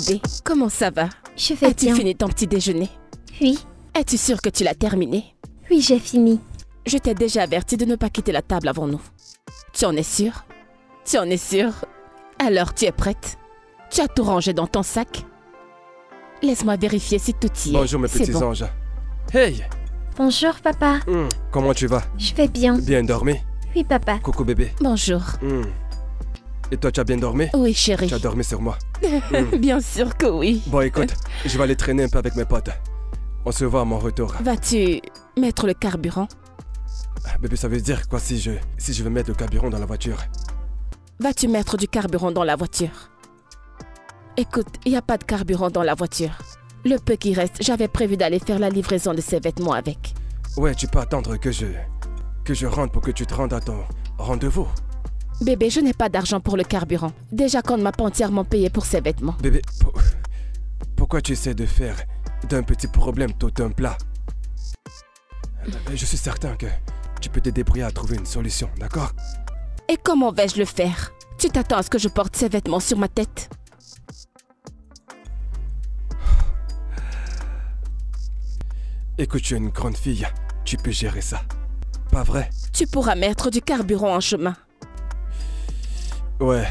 bébé, comment ça va? Je vais bien. As-tu fini ton petit déjeuner? Oui. Es-tu sûre que tu l'as terminé? Oui, j'ai fini. Je t'ai déjà averti de ne pas quitter la table avant nous. Tu en es sûre? Tu en es sûre? Alors tu es prête? Tu as tout rangé dans ton sac? Laisse-moi vérifier si tout y est. Bonjour mes petits bon. anges. Hey! Bonjour, papa. Comment tu vas? Je vais bien. Bien dormi? Oui, papa. Coucou bébé. Bonjour. Et toi, tu as bien dormi? Oui, chérie. Tu as dormi sur moi. Bien sûr que oui. Bon, écoute, je vais aller traîner un peu avec mes potes. On se voit à mon retour. Vas-tu mettre le carburant? Bébé, ça veut dire quoi si je veux mettre le carburant dans la voiture? Vas-tu mettre du carburant dans la voiture? Écoute, il n'y a pas de carburant dans la voiture. Le peu qui reste, j'avais prévu d'aller faire la livraison de ces vêtements avec. Ouais, tu peux attendre que je rentre pour que tu te rendes à ton rendez-vous. Bébé, je n'ai pas d'argent pour le carburant. Déjà qu'on ne m'a pas entièrement payé pour ces vêtements. Bébé, pourquoi tu essaies de faire d'un petit problème tout un plat? Je suis certain que tu peux te débrouiller à trouver une solution, d'accord? Et comment vais-je le faire? Tu t'attends à ce que je porte ces vêtements sur ma tête? Écoute, tu es une grande fille. Tu peux gérer ça. Pas vrai? Tu pourras mettre du carburant en chemin. Ouais.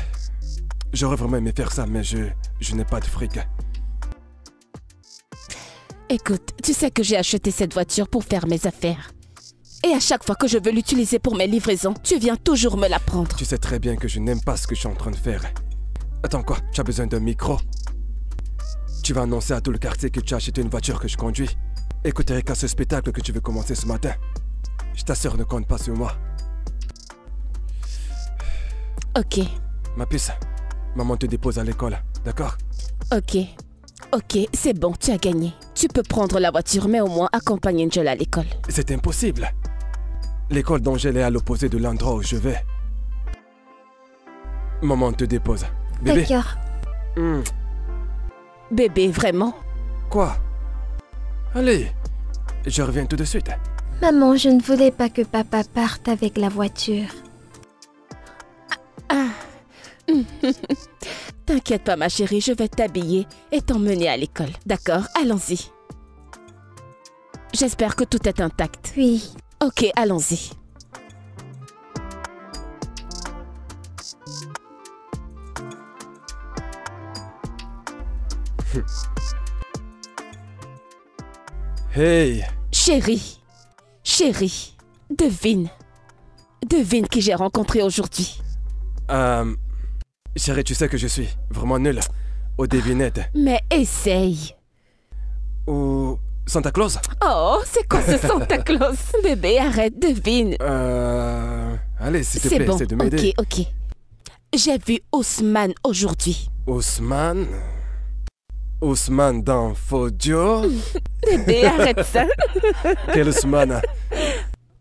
J'aurais vraiment aimé faire ça, mais je n'ai pas de fric. Écoute, tu sais que j'ai acheté cette voiture pour faire mes affaires. Et à chaque fois que je veux l'utiliser pour mes livraisons, tu viens toujours me la prendre. Tu sais très bien que je n'aime pas ce que je suis en train de faire. Attends quoi? Tu as besoin d'un micro? Tu vas annoncer à tout le quartier que tu as acheté une voiture que je conduis. Écoute Erika, ce spectacle que tu veux commencer ce matin, je t'assure, ne compte pas sur moi. Ok. Ma puce, maman te dépose à l'école, d'accord? Ok. Ok, c'est bon, tu as gagné. Tu peux prendre la voiture, mais au moins accompagne Angel à l'école. C'est impossible. L'école d'Angèle est à l'opposé de l'endroit où je vais. Maman te dépose. Bébé. D'accord. Bébé, vraiment? Quoi? Allez, je reviens tout de suite. Maman, je ne voulais pas que papa parte avec la voiture. T'inquiète pas ma chérie, je vais t'habiller et t'emmener à l'école. D'accord? Allons-y. J'espère que tout est intact. Oui. Ok, allons-y. Hey! Chérie, chérie, devine. Devine qui j'ai rencontré aujourd'hui. Chérie, tu sais que je suis vraiment nul aux devinettes. Mais essaye. Ou Santa Claus? Oh, c'est quoi ce Santa Claus? Bébé, arrête, devine. Allez, s'il te plaît, bon. essaie de m'aider. Ok. J'ai vu Ousmane aujourd'hui. Ousmane? Ousmane dans Fodio? Bébé, arrête ça. Quel Ousmane?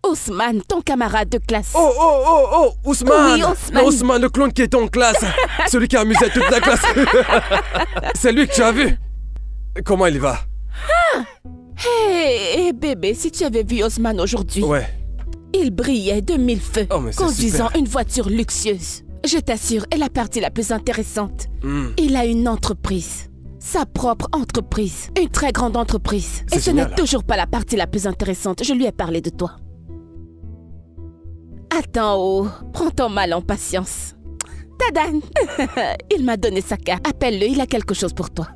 Ousmane, ton camarade de classe. Oh, Ousmane! Oui, Ousmane. Ousmane, le clown qui est en classe. Celui qui a amusé toute la classe. C'est lui que tu as vu. Comment il va? Hey, bébé, si tu avais vu Ousmane aujourd'hui. Ouais. Il brillait de mille feux, Oh, mais c'est conduisant super. une voiture luxueuse. Je t'assure, est la partie la plus intéressante. Il a une entreprise. Sa propre entreprise. Une très grande entreprise. C'est Et ce n'est génial. toujours pas la partie la plus intéressante. Je lui ai parlé de toi. Attends, oh, prends ton mal en patience. Tadan! Il m'a donné sa carte. Appelle-le, il a quelque chose pour toi.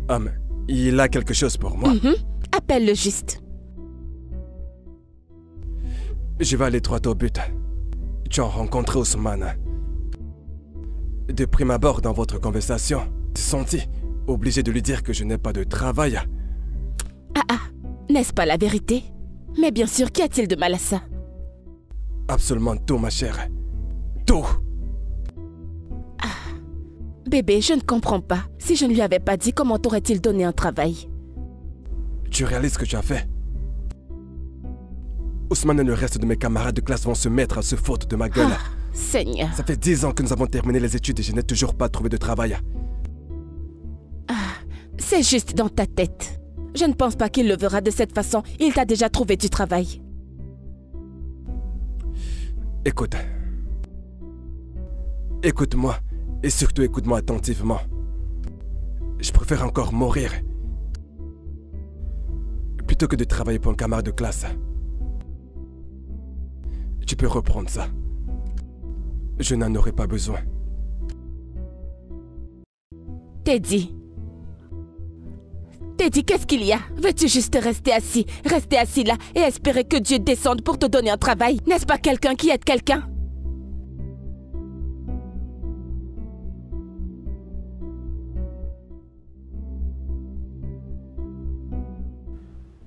Mais il a quelque chose pour moi. Appelle-le juste. Je vais aller droit au but. Tu as rencontré Ousmane. De prime abord dans votre conversation, tu senti obligé de lui dire que je n'ai pas de travail. N'est-ce pas la vérité? Mais bien sûr, qu'y a-t-il de mal à ça? Absolument tout, ma chère. Tout. Bébé, je ne comprends pas. Si je ne lui avais pas dit, comment t'aurait-il donné un travail? Tu réalises ce que tu as fait? Ousmane et le reste de mes camarades de classe vont se mettre à se foutre de ma gueule. Seigneur. Ça fait 10 ans que nous avons terminé les études et je n'ai toujours pas trouvé de travail. C'est juste dans ta tête. Je ne pense pas qu'il le verra de cette façon. Il t'a déjà trouvé du travail. Écoute. Écoute-moi. Et surtout écoute-moi attentivement. Je préfère encore mourir plutôt que de travailler pour un camarade de classe. Tu peux reprendre ça. Je n'en aurai pas besoin. Teddy. Teddy, qu'est-ce qu'il y a? Veux-tu juste rester assis là et espérer que Dieu descende pour te donner un travail? N'est-ce pas quelqu'un qui aide quelqu'un?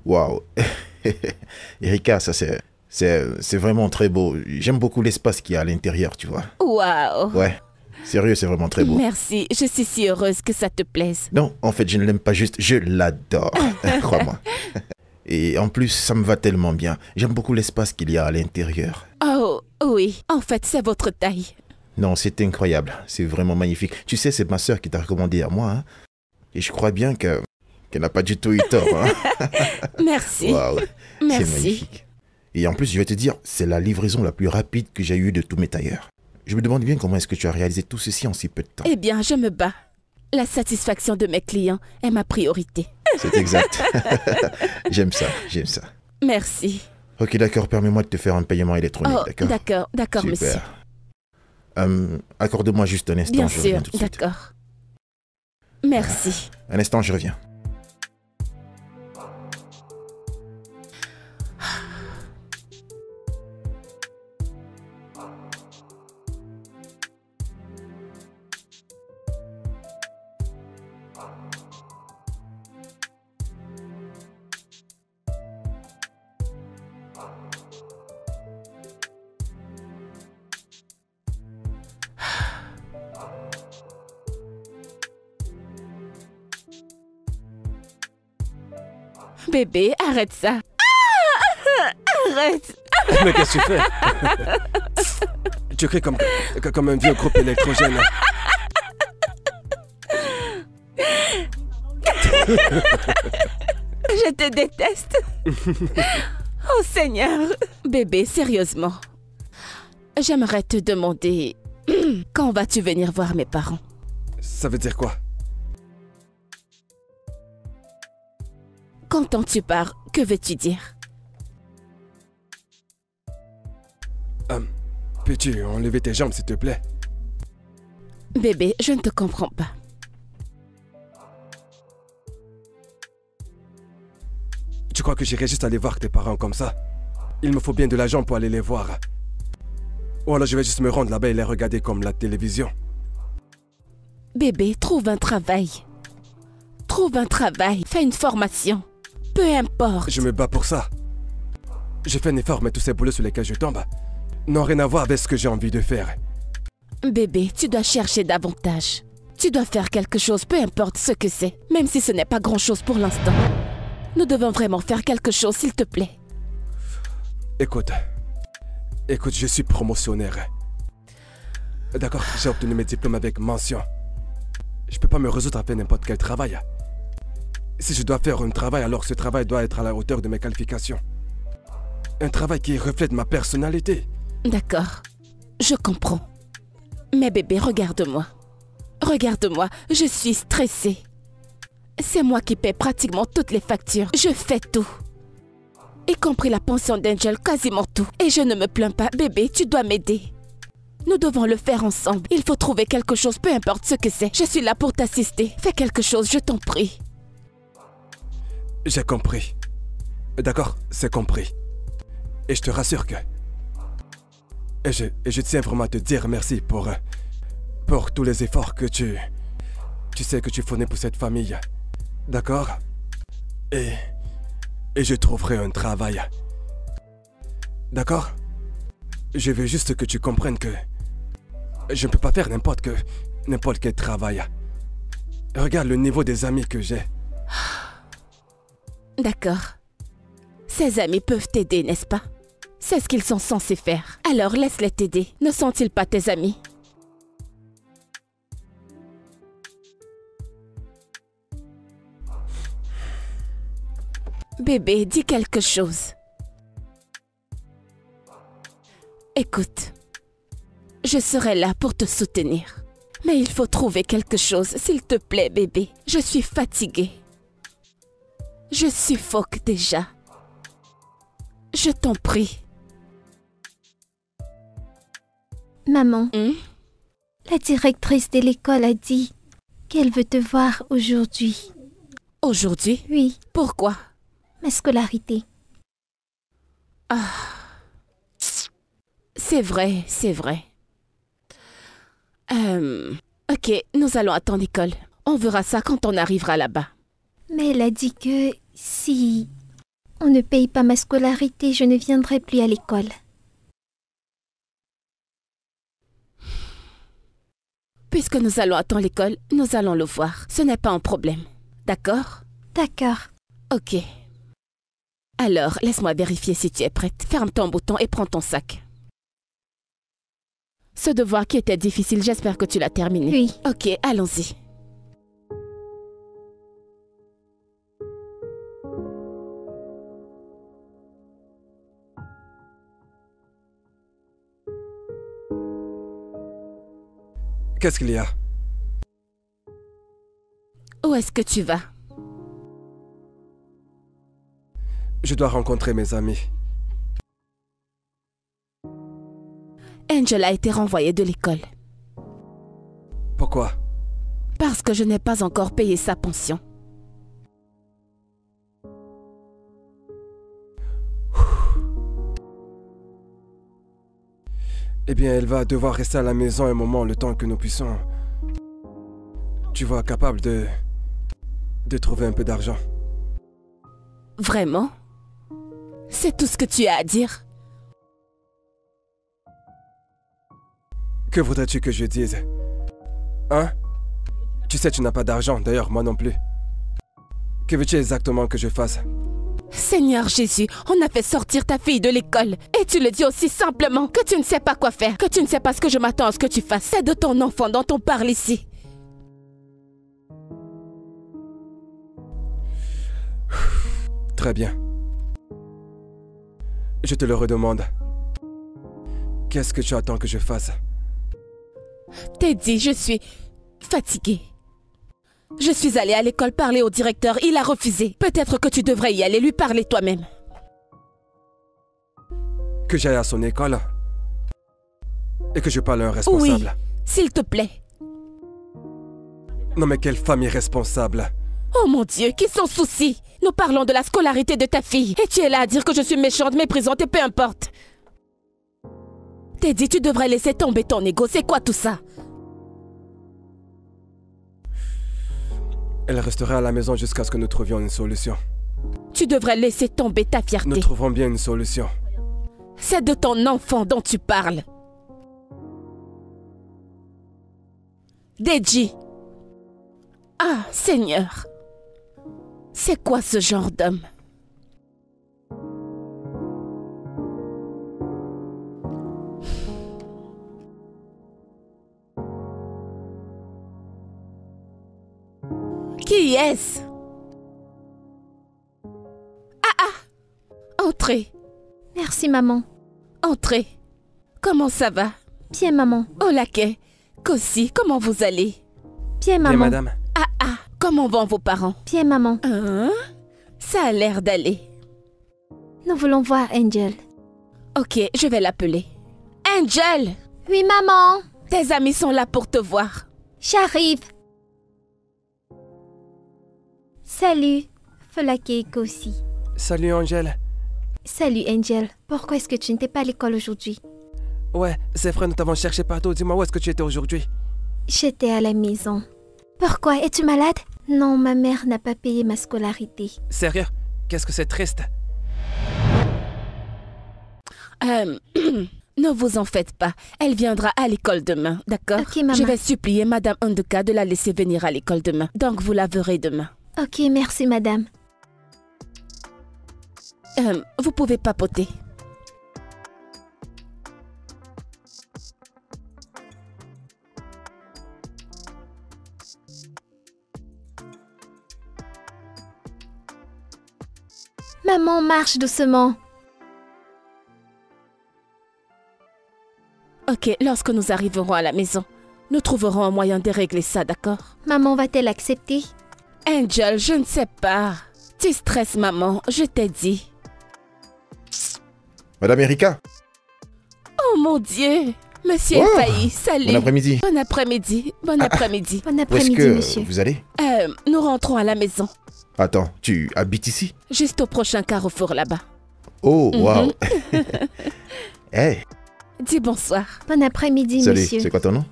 Waouh. Erika, ça c'est vraiment très beau. J'aime beaucoup l'espace qu'il y a à l'intérieur, tu vois. Waouh. Ouais. Sérieux, c'est vraiment très beau. Merci, je suis si heureuse que ça te plaise. Non, en fait, je ne l'aime pas juste, je l'adore. Crois-moi. Et en plus, ça me va tellement bien. J'aime beaucoup l'espace qu'il y a à l'intérieur. Oh, oui. En fait, c'est votre taille. Non, c'est incroyable. C'est vraiment magnifique. Tu sais, c'est ma sœur qui t'a recommandé à moi. Hein? Et je crois bien qu'elle n'a pas du tout eu tort. Hein? Merci. Waouh. Merci. C'est magnifique. Et en plus, je vais te dire, c'est la livraison la plus rapide que j'ai eue de tous mes tailleurs. Je me demande bien comment est-ce que tu as réalisé tout ceci en si peu de temps. Eh bien, je me bats. La satisfaction de mes clients est ma priorité. C'est exact. J'aime ça, j'aime ça. Merci. Ok, d'accord, permets-moi de te faire un paiement électronique, Oh, d'accord, monsieur. Super. Accorde-moi juste un instant, Bien je reviens sûr, tout de suite. d'accord. Merci. Un instant, je reviens. Bébé, arrête ça. Arrête. Mais qu'est-ce que tu fais? Tu cries comme un vieux groupe électrogène. Je te déteste. Oh Seigneur. Bébé, sérieusement. J'aimerais te demander... Quand vas-tu venir voir mes parents? Ça veut dire quoi? Quand tu pars, que veux-tu dire? Peux-tu enlever tes jambes, s'il te plaît? Bébé, je ne te comprends pas. Tu crois que j'irai juste aller voir tes parents comme ça? Il me faut bien de l'argent pour aller les voir. Ou alors je vais juste me rendre là-bas et les regarder comme la télévision. Bébé, trouve un travail. Trouve un travail, fais une formation. Peu importe. Je me bats pour ça. Je fais un effort, mais tous ces boulots sur lesquels je tombe n'ont rien à voir avec ce que j'ai envie de faire. Bébé, tu dois chercher davantage. Tu dois faire quelque chose, peu importe ce que c'est, même si ce n'est pas grand-chose pour l'instant. Nous devons vraiment faire quelque chose, s'il te plaît. Écoute, je suis promotionnaire. D'accord, j'ai obtenu mes diplômes avec mention. Je peux pas me résoudre à faire n'importe quel travail. Si je dois faire un travail, alors ce travail doit être à la hauteur de mes qualifications. Un travail qui reflète ma personnalité. D'accord, je comprends. Mais bébé, regarde-moi. Regarde-moi, je suis stressée. C'est moi qui paie pratiquement toutes les factures. Je fais tout. Y compris la pension d'Angel, quasiment tout. Et je ne me plains pas. Bébé, tu dois m'aider. Nous devons le faire ensemble. Il faut trouver quelque chose, peu importe ce que c'est. Je suis là pour t'assister. Fais quelque chose, je t'en prie. J'ai compris. D'accord, c'est compris. Et je te rassure que... Et je tiens vraiment à te dire merci pour tous les efforts que tu sais que tu fournis pour cette famille. D'accord? Et je trouverai un travail. D'accord? Je veux juste que tu comprennes que je ne peux pas faire n'importe quel travail. Regarde le niveau des amis que j'ai. D'accord. Ces amis peuvent t'aider, n'est-ce pas? C'est ce qu'ils sont censés faire. Alors laisse-les t'aider. Ne sont-ils pas tes amis? Bébé, dis quelque chose. Écoute, je serai là pour te soutenir. Mais il faut trouver quelque chose, s'il te plaît, bébé. Je suis fatiguée. Je suffoque déjà. Je t'en prie. Maman, la directrice de l'école a dit qu'elle veut te voir aujourd'hui. Aujourd'hui? Oui, Pourquoi? ma scolarité. C'est vrai, c'est vrai. Ok, nous allons attendre l'école. On verra ça quand on arrivera là-bas. Mais elle a dit que si on ne paye pas ma scolarité, je ne viendrai plus à l'école. Puisque nous allons attendre l'école, nous allons le voir. Ce n'est pas un problème. D'accord? D'accord. Ok. Alors, laisse-moi vérifier si tu es prête. Ferme ton bouton et prends ton sac. Ce devoir qui était difficile, j'espère que tu l'as terminé. Oui. Ok, allons-y. Qu'est-ce qu'il y a? Où est-ce que tu vas? Je dois rencontrer mes amis. Angel a été renvoyée de l'école. Pourquoi? Parce que je n'ai pas encore payé sa pension. Eh bien, elle va devoir rester à la maison un moment, le temps que nous puissions... Tu vois, capable de trouver un peu d'argent. Vraiment? C'est tout ce que tu as à dire? Que voudrais-tu que je dise? Hein? Tu sais, tu n'as pas d'argent, d'ailleurs, moi non plus. Que veux-tu exactement que je fasse? Seigneur Jésus, on a fait sortir ta fille de l'école. Et tu le dis aussi simplement que tu ne sais pas quoi faire, que tu ne sais pas ce que je m'attends à ce que tu fasses. C'est de ton enfant dont on parle ici. Très bien. Je te le redemande. Qu'est-ce que tu attends que je fasse? T'es dit, je suis fatiguée. Je suis allée à l'école parler au directeur, il a refusé. Peut-être que tu devrais y aller lui parler toi-même. Que j'aille à son école? Et que je parle à un responsable? Oui, s'il te plaît. Non mais quelle femme irresponsable! Oh mon Dieu, qui s'en soucie? Nous parlons de la scolarité de ta fille. Et tu es là à dire que je suis méchante, méprisante et peu importe. T'es dit, tu devrais laisser tomber ton ego. C'est quoi tout ça? Elle resterait à la maison jusqu'à ce que nous trouvions une solution. Tu devrais laisser tomber ta fierté. Nous trouverons bien une solution. C'est de ton enfant dont tu parles. Deji. Ah, Seigneur. C'est quoi ce genre d'homme? Qui est-ce? Entrez, Merci, maman. entrez. Comment ça va? Bien, maman. Olake, Kossi, comment vous allez? Bien, Bien, maman. madame. Comment vont vos parents? Bien, maman. Hein? Ça a l'air d'aller. Nous voulons voir Angel. Ok, je vais l'appeler. Angel! Oui, maman. Tes amis sont là pour te voir. J'arrive. Salut, Folake et Kossi. Salut Angèle. Salut, Angel. Pourquoi est-ce que tu n'étais pas à l'école aujourd'hui? Ouais, c'est vrai, nous t'avons cherché partout. Dis-moi où est-ce que tu étais aujourd'hui? J'étais à la maison. Pourquoi? Es-tu malade? Non, ma mère n'a pas payé ma scolarité. Sérieux? Qu'est-ce que c'est triste? Ne vous en faites pas. Elle viendra à l'école demain, d'accord? Ok, maman. Je vais supplier Madame Ondeka de la laisser venir à l'école demain. Donc vous la verrez demain. Ok, merci, madame. Vous pouvez papoter. Maman, marche doucement. Ok, lorsque nous arriverons à la maison, Nous trouverons un moyen de régler ça, d'accord? Maman va-t-elle accepter? Angel, je ne sais pas. Tu stresses, maman, je t'ai dit. Madame Erika. Oh mon Dieu! Monsieur Oh, Failli, salut. Bon après-midi. Bon après-midi. Bon après-midi. Bon Où est-ce après-midi, que monsieur. vous allez? Nous rentrons à la maison. Attends, tu habites ici? Juste au prochain carrefour là-bas. Oh, waouh. Hey, Dis bonsoir. Bon après-midi, salut, monsieur. c'est quoi ton nom?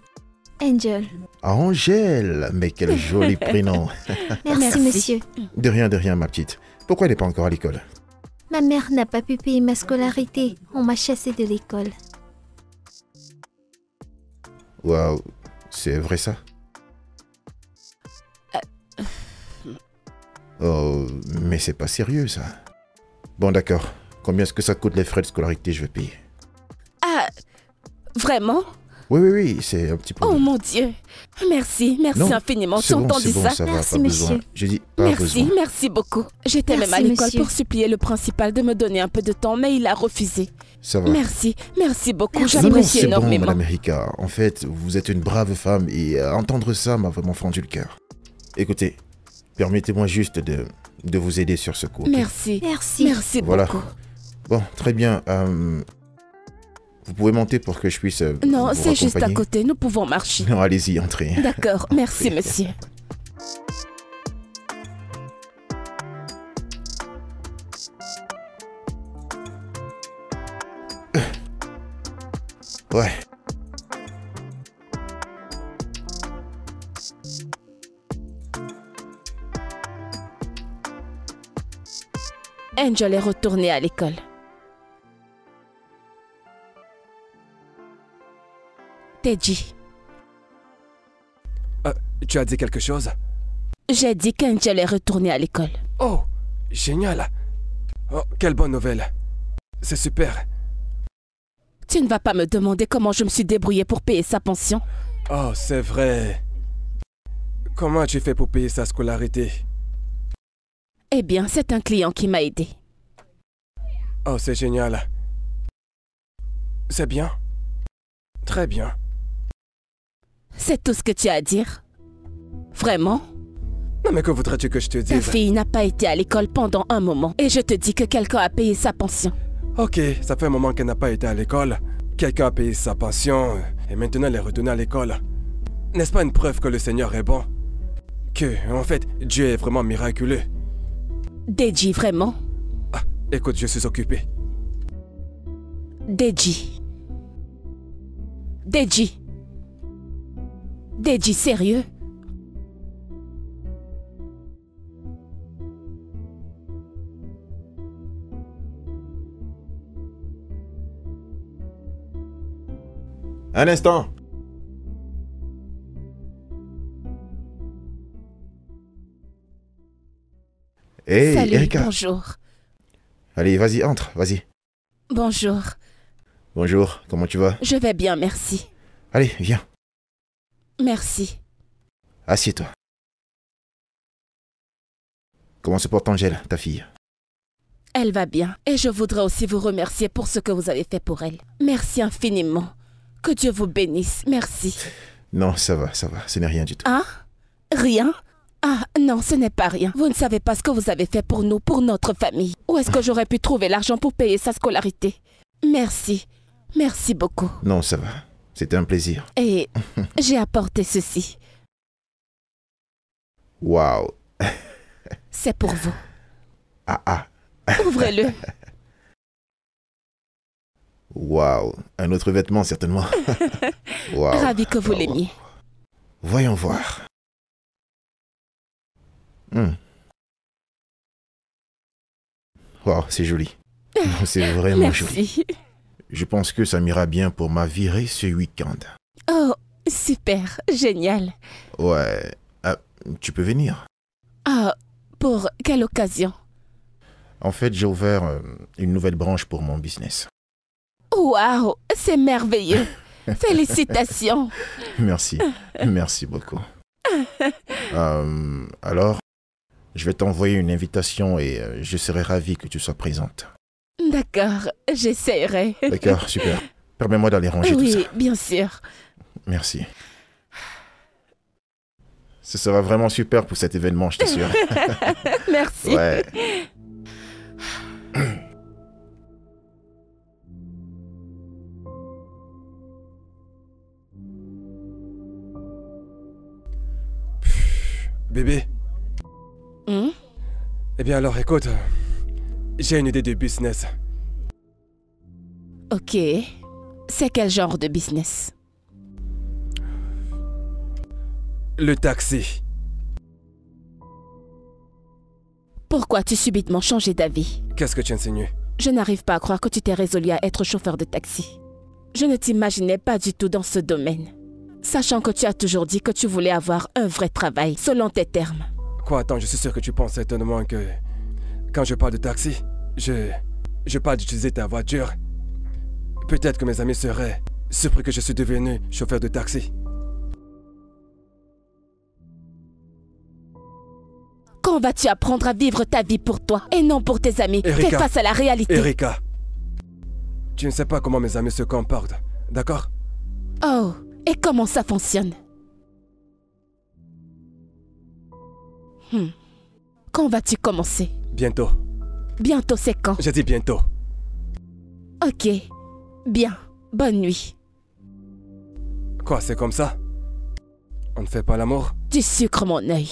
Angel. Angèle, mais quel joli prénom. Merci, Merci. monsieur. De rien, ma petite. Pourquoi elle n'est pas encore à l'école? Ma mère n'a pas pu payer ma scolarité. On m'a chassée de l'école. Waouh, c'est vrai ça? Oh, mais c'est pas sérieux ça. Bon d'accord, combien est-ce que ça coûte les frais de scolarité, je vais payer? Ah, vraiment? Oui, c'est un petit peu... Oh mon Dieu. Merci Non, infiniment. Tu c'est bon, entendis c'est bon, ça? ça va, Merci, pas besoin. monsieur. J'ai dit pas besoin. Merci beaucoup. J'étais même à Merci, l'école monsieur. pour supplier le principal de me donner un peu de temps, mais il a refusé. Ça va. Merci beaucoup. Merci. Non, J'apprécie c'est bon, énormément. Madame Erika. En fait, vous êtes une brave femme et entendre ça m'a vraiment fendu le cœur. Écoutez, permettez-moi juste de vous aider sur ce coup. Ok? Merci. Merci. Merci Voilà. beaucoup. Bon, très bien. Vous pouvez monter pour que je puisse Non, vous c'est juste à raccompagner? côté. Nous pouvons marcher. Non, allez-y, entrez. D'accord. Merci, monsieur. Ouais. Angel est retournée à l'école. Teji, Tu as dit quelque chose? j'ai dit qu'Angel est retournée à l'école. Oh, génial. Oh, quelle bonne nouvelle. C'est super. Tu ne vas pas me demander comment je me suis débrouillée pour payer sa pension? Oh, c'est vrai. Comment tu fais pour payer sa scolarité? Eh bien, c'est un client qui m'a aidé. Oh, c'est génial. C'est bien. Très bien. C'est tout ce que tu as à dire? Vraiment? Non, mais que voudrais-tu que je te Ta dise? fille n'a pas été à l'école pendant un moment et je te dis que quelqu'un a payé sa pension. Ok, ça fait un moment qu'elle n'a pas été à l'école. Quelqu'un a payé sa pension et maintenant elle est retournée à l'école. N'est-ce pas une preuve que le Seigneur est bon? Que, en fait, Dieu est vraiment miraculeux. Deji, vraiment? Ah, écoute, je suis occupé. Deji. Deji. Deji, sérieux? Un instant. Hey, Salut, Erika. bonjour. Allez, vas-y, entre, vas-y. Bonjour. Bonjour, comment tu vas? Je vais bien, merci. Allez, viens, Merci. assieds-toi. Comment se porte Angèle, ta fille? Elle va bien et je voudrais aussi vous remercier pour ce que vous avez fait pour elle. Merci infiniment. Que Dieu vous bénisse. Merci. Non, ça va, ce n'est rien du tout. Hein? Rien? Ah non, ce n'est pas rien. Vous ne savez pas ce que vous avez fait pour nous, pour notre famille. Où est-ce que j'aurais pu trouver l'argent pour payer sa scolarité? Merci. Merci beaucoup. Non, ça va, c'était un plaisir. Et j'ai apporté ceci. Waouh. C'est pour vous. Ah. Ouvrez-le. Waouh. Un autre vêtement, certainement. Waouh. Ravi que vous l'aimiez. Voyons voir. Waouh, c'est joli. C'est vraiment joli. Merci. Je pense que ça m'ira bien pour ma virée ce week-end. Oh, super. Génial. Ouais. Tu peux venir. Ah, pour quelle occasion? En fait, j'ai ouvert une nouvelle branche pour mon business. Waouh, c'est merveilleux. Félicitations. Merci. Merci beaucoup. Alors, je vais t'envoyer une invitation et je serai ravi que tu sois présente. D'accord, j'essaierai. D'accord, super. Permets-moi d'aller ranger tout ça. Oui, bien sûr. Merci. Ce sera vraiment super pour cet événement, je t'assure. Merci. Ouais. Bébé, eh bien alors écoute, j'ai une idée de business. Ok. C'est quel genre de business? Le taxi. Pourquoi as-tu subitement changé d'avis? Qu'est-ce que tu insinues? Je n'arrive pas à croire que tu t'es résolu à être chauffeur de taxi. Je ne t'imaginais pas du tout dans ce domaine. Sachant que tu as toujours dit que tu voulais avoir un vrai travail, selon tes termes. Quoi, attends, je suis sûr que tu penses certainement que... Quand je parle de taxi, je parle d'utiliser ta voiture. Peut-être que mes amis seraient surpris que je suis devenu chauffeur de taxi. Quand vas-tu apprendre à vivre ta vie pour toi et non pour tes amis? Erika, fais face à la réalité. Erika, tu ne sais pas comment mes amis se comportent, d'accord? Oh, et comment ça fonctionne? Quand vas-tu commencer? Bientôt. Bientôt, c'est quand? J'ai dit bientôt. Ok, bien. Bonne nuit. Quoi, c'est comme ça? On ne fait pas l'amour? Tu sucres mon œil.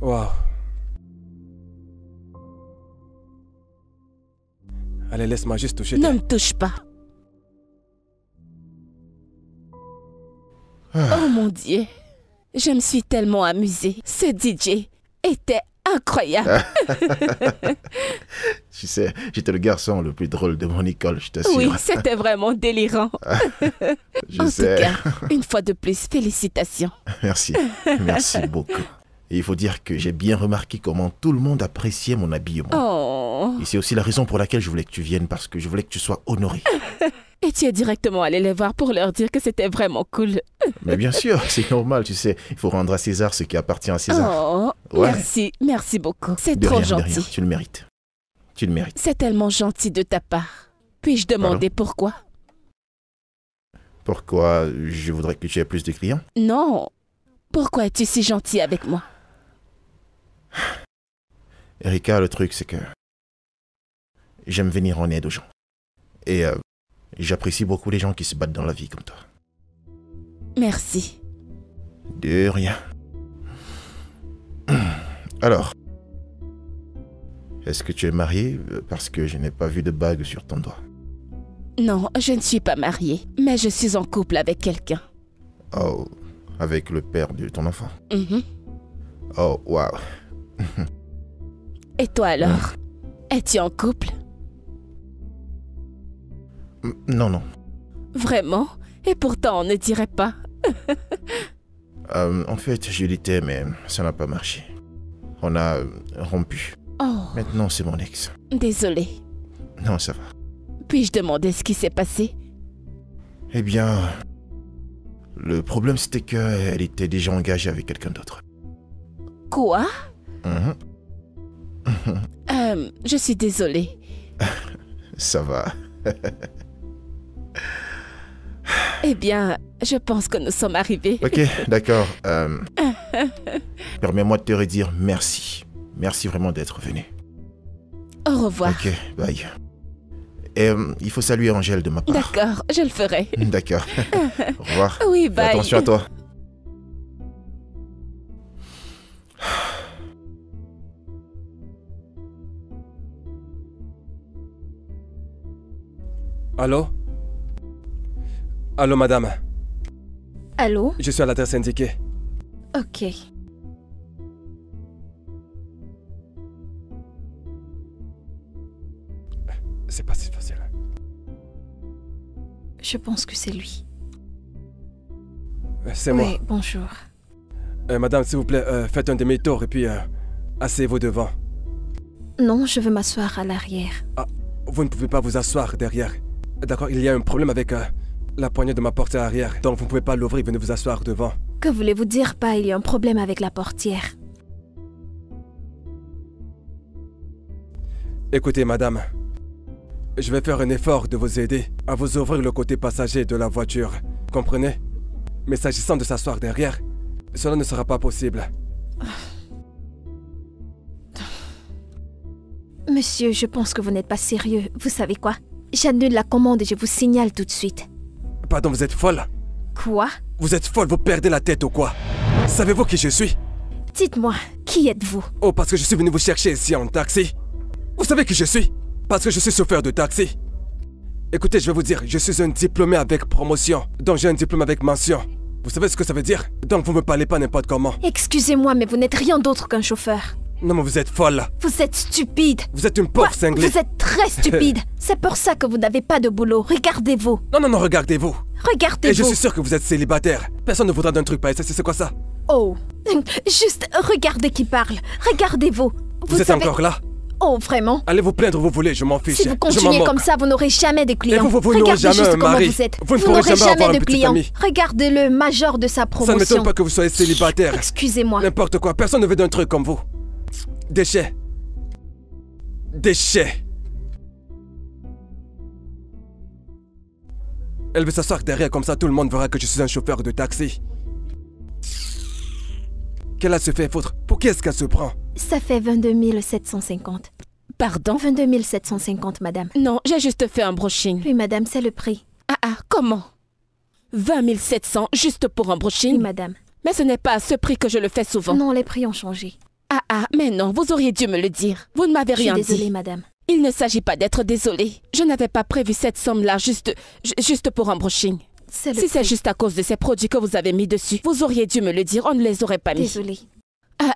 Waouh. Allez, laisse-moi juste toucher Ne me touche pas. Oh mon Dieu. Je me suis tellement amusée. Ce DJ était incroyable. Tu sais, j'étais le garçon le plus drôle de mon école, je t'assure. Oui, c'était vraiment délirant. Je En sais. tout cas, une fois de plus, félicitations. Merci. Merci beaucoup. Et il faut dire que j'ai bien remarqué comment tout le monde appréciait mon habillement. Oh. Et c'est aussi la raison pour laquelle je voulais que tu viennes, parce que je voulais que tu sois honoré. Et tu es directement allé les voir pour leur dire que c'était vraiment cool. Mais bien sûr, c'est normal, tu sais. Il faut rendre à César ce qui appartient à César. Oh, Ouais. merci, merci beaucoup. C'est De trop rien, de rien. gentil. Tu le mérites. Tu le mérites. C'est tellement gentil de ta part. Puis-je demander pourquoi? Pourquoi je voudrais que tu aies plus de clients? Non. Pourquoi es-tu si gentil avec moi? Erika, le truc, c'est que j'aime venir en aide aux gens. Et j'apprécie beaucoup les gens qui se battent dans la vie comme toi. Merci. De rien. Alors, est-ce que tu es mariée? Parce que je n'ai pas vu de bague sur ton doigt. Non, je ne suis pas mariée, mais je suis en couple avec quelqu'un. Oh, avec le père de ton enfant. Mhm. Oh, waouh. Et toi alors? Es-tu en couple? Non, non. Vraiment? Et pourtant on ne dirait pas. En fait, je l'étais, mais ça n'a pas marché. On a rompu. Oh, Maintenant, c'est mon ex. désolée. Non, ça va. Puis-je demander ce qui s'est passé? Eh bien, le problème, c'était qu'elle était déjà engagée avec quelqu'un d'autre. Quoi? Mhm. Je suis désolée. Ça va. Eh bien, je pense que nous sommes arrivés. Ok, d'accord. Permets-moi de te redire merci. Merci vraiment d'être venu. Au revoir. Ok, bye. Et il faut saluer Angèle de ma part. D'accord, je le ferai. D'accord. Au revoir. Oui, Fais bye. attention à toi. Allô? Allô, madame. Allô? Je suis à l'adresse indiquée. Ok. C'est pas si facile. Je pense que c'est lui. C'est moi. Oui, bonjour. Madame, s'il vous plaît, faites un demi-tour et puis asseyez-vous devant. Non, je veux m'asseoir à l'arrière. Ah, vous ne pouvez pas vous asseoir derrière. D'accord, il y a un problème avec la poignée de ma portière arrière. Donc vous ne pouvez pas l'ouvrir, venez vous asseoir devant. Que voulez-vous dire par il y a un problème avec la portière? Écoutez, madame. Je vais faire un effort de vous aider à vous ouvrir le côté passager de la voiture. Comprenez? Mais s'agissant de s'asseoir derrière, cela ne sera pas possible. Monsieur, je pense que vous n'êtes pas sérieux. Vous savez quoi? J'annule la commande et je vous signale tout de suite. Pardon, vous êtes folle? Quoi? Vous êtes folle, vous perdez la tête ou quoi? Savez-vous qui je suis? Dites-moi, qui êtes-vous? Oh, parce que je suis venu vous chercher ici en taxi. Vous savez qui je suis? Parce que je suis chauffeur de taxi. Écoutez, je vais vous dire, je suis un diplômé avec promotion. Donc j'ai un diplôme avec mention. Vous savez ce que ça veut dire? Donc vous me parlez pas n'importe comment. Excusez-moi, mais vous n'êtes rien d'autre qu'un chauffeur. Non mais vous êtes folle. Vous êtes stupide. Vous êtes une pauvre cinglée. Vous êtes très stupide. C'est pour ça que vous n'avez pas de boulot. Regardez-vous. Non, regardez-vous. Regardez-vous. Et je suis sûr que vous êtes célibataire. Personne ne voudra d'un truc pareil. C'est quoi ça? Oh, juste regardez qui parle. Regardez-vous. Vous êtes savez... encore là? Oh, vraiment? Allez vous plaindre où vous voulez, je m'en fiche. Si vous continuez comme ça, vous n'aurez jamais de clients. Et vous n'aurez Regardez jamais juste un comment mari. vous êtes. Vous ne Vous pourrez n'aurez jamais avoir jamais un de petit clients. ami. Regardez le major de sa promotion. Ça ne m'étonne pas que vous soyez célibataire. Excusez-moi. N'importe quoi, personne ne veut d'un truc comme vous. Déchets. Déchets. Elle veut s'asseoir derrière comme ça, tout le monde verra que je suis un chauffeur de taxi. Qu'elle a se fait foutre? Pour qui est-ce qu'elle se prend? Ça fait 22 750. Pardon? 22 750, madame. Non, j'ai juste fait un brushing. Oui, madame, c'est le prix. Comment? 20 700 juste pour un brushing? Oui, madame. Mais ce n'est pas à ce prix que je le fais souvent. Non, les prix ont changé. Mais non, vous auriez dû me le dire. Vous ne m'avez rien dit. Je suis désolée, madame. Il ne s'agit pas d'être désolée. Je n'avais pas prévu cette somme-là juste pour un brushing. Si c'est juste à cause de ces produits que vous avez mis dessus, vous auriez dû me le dire, on ne les aurait pas mis. Désolée.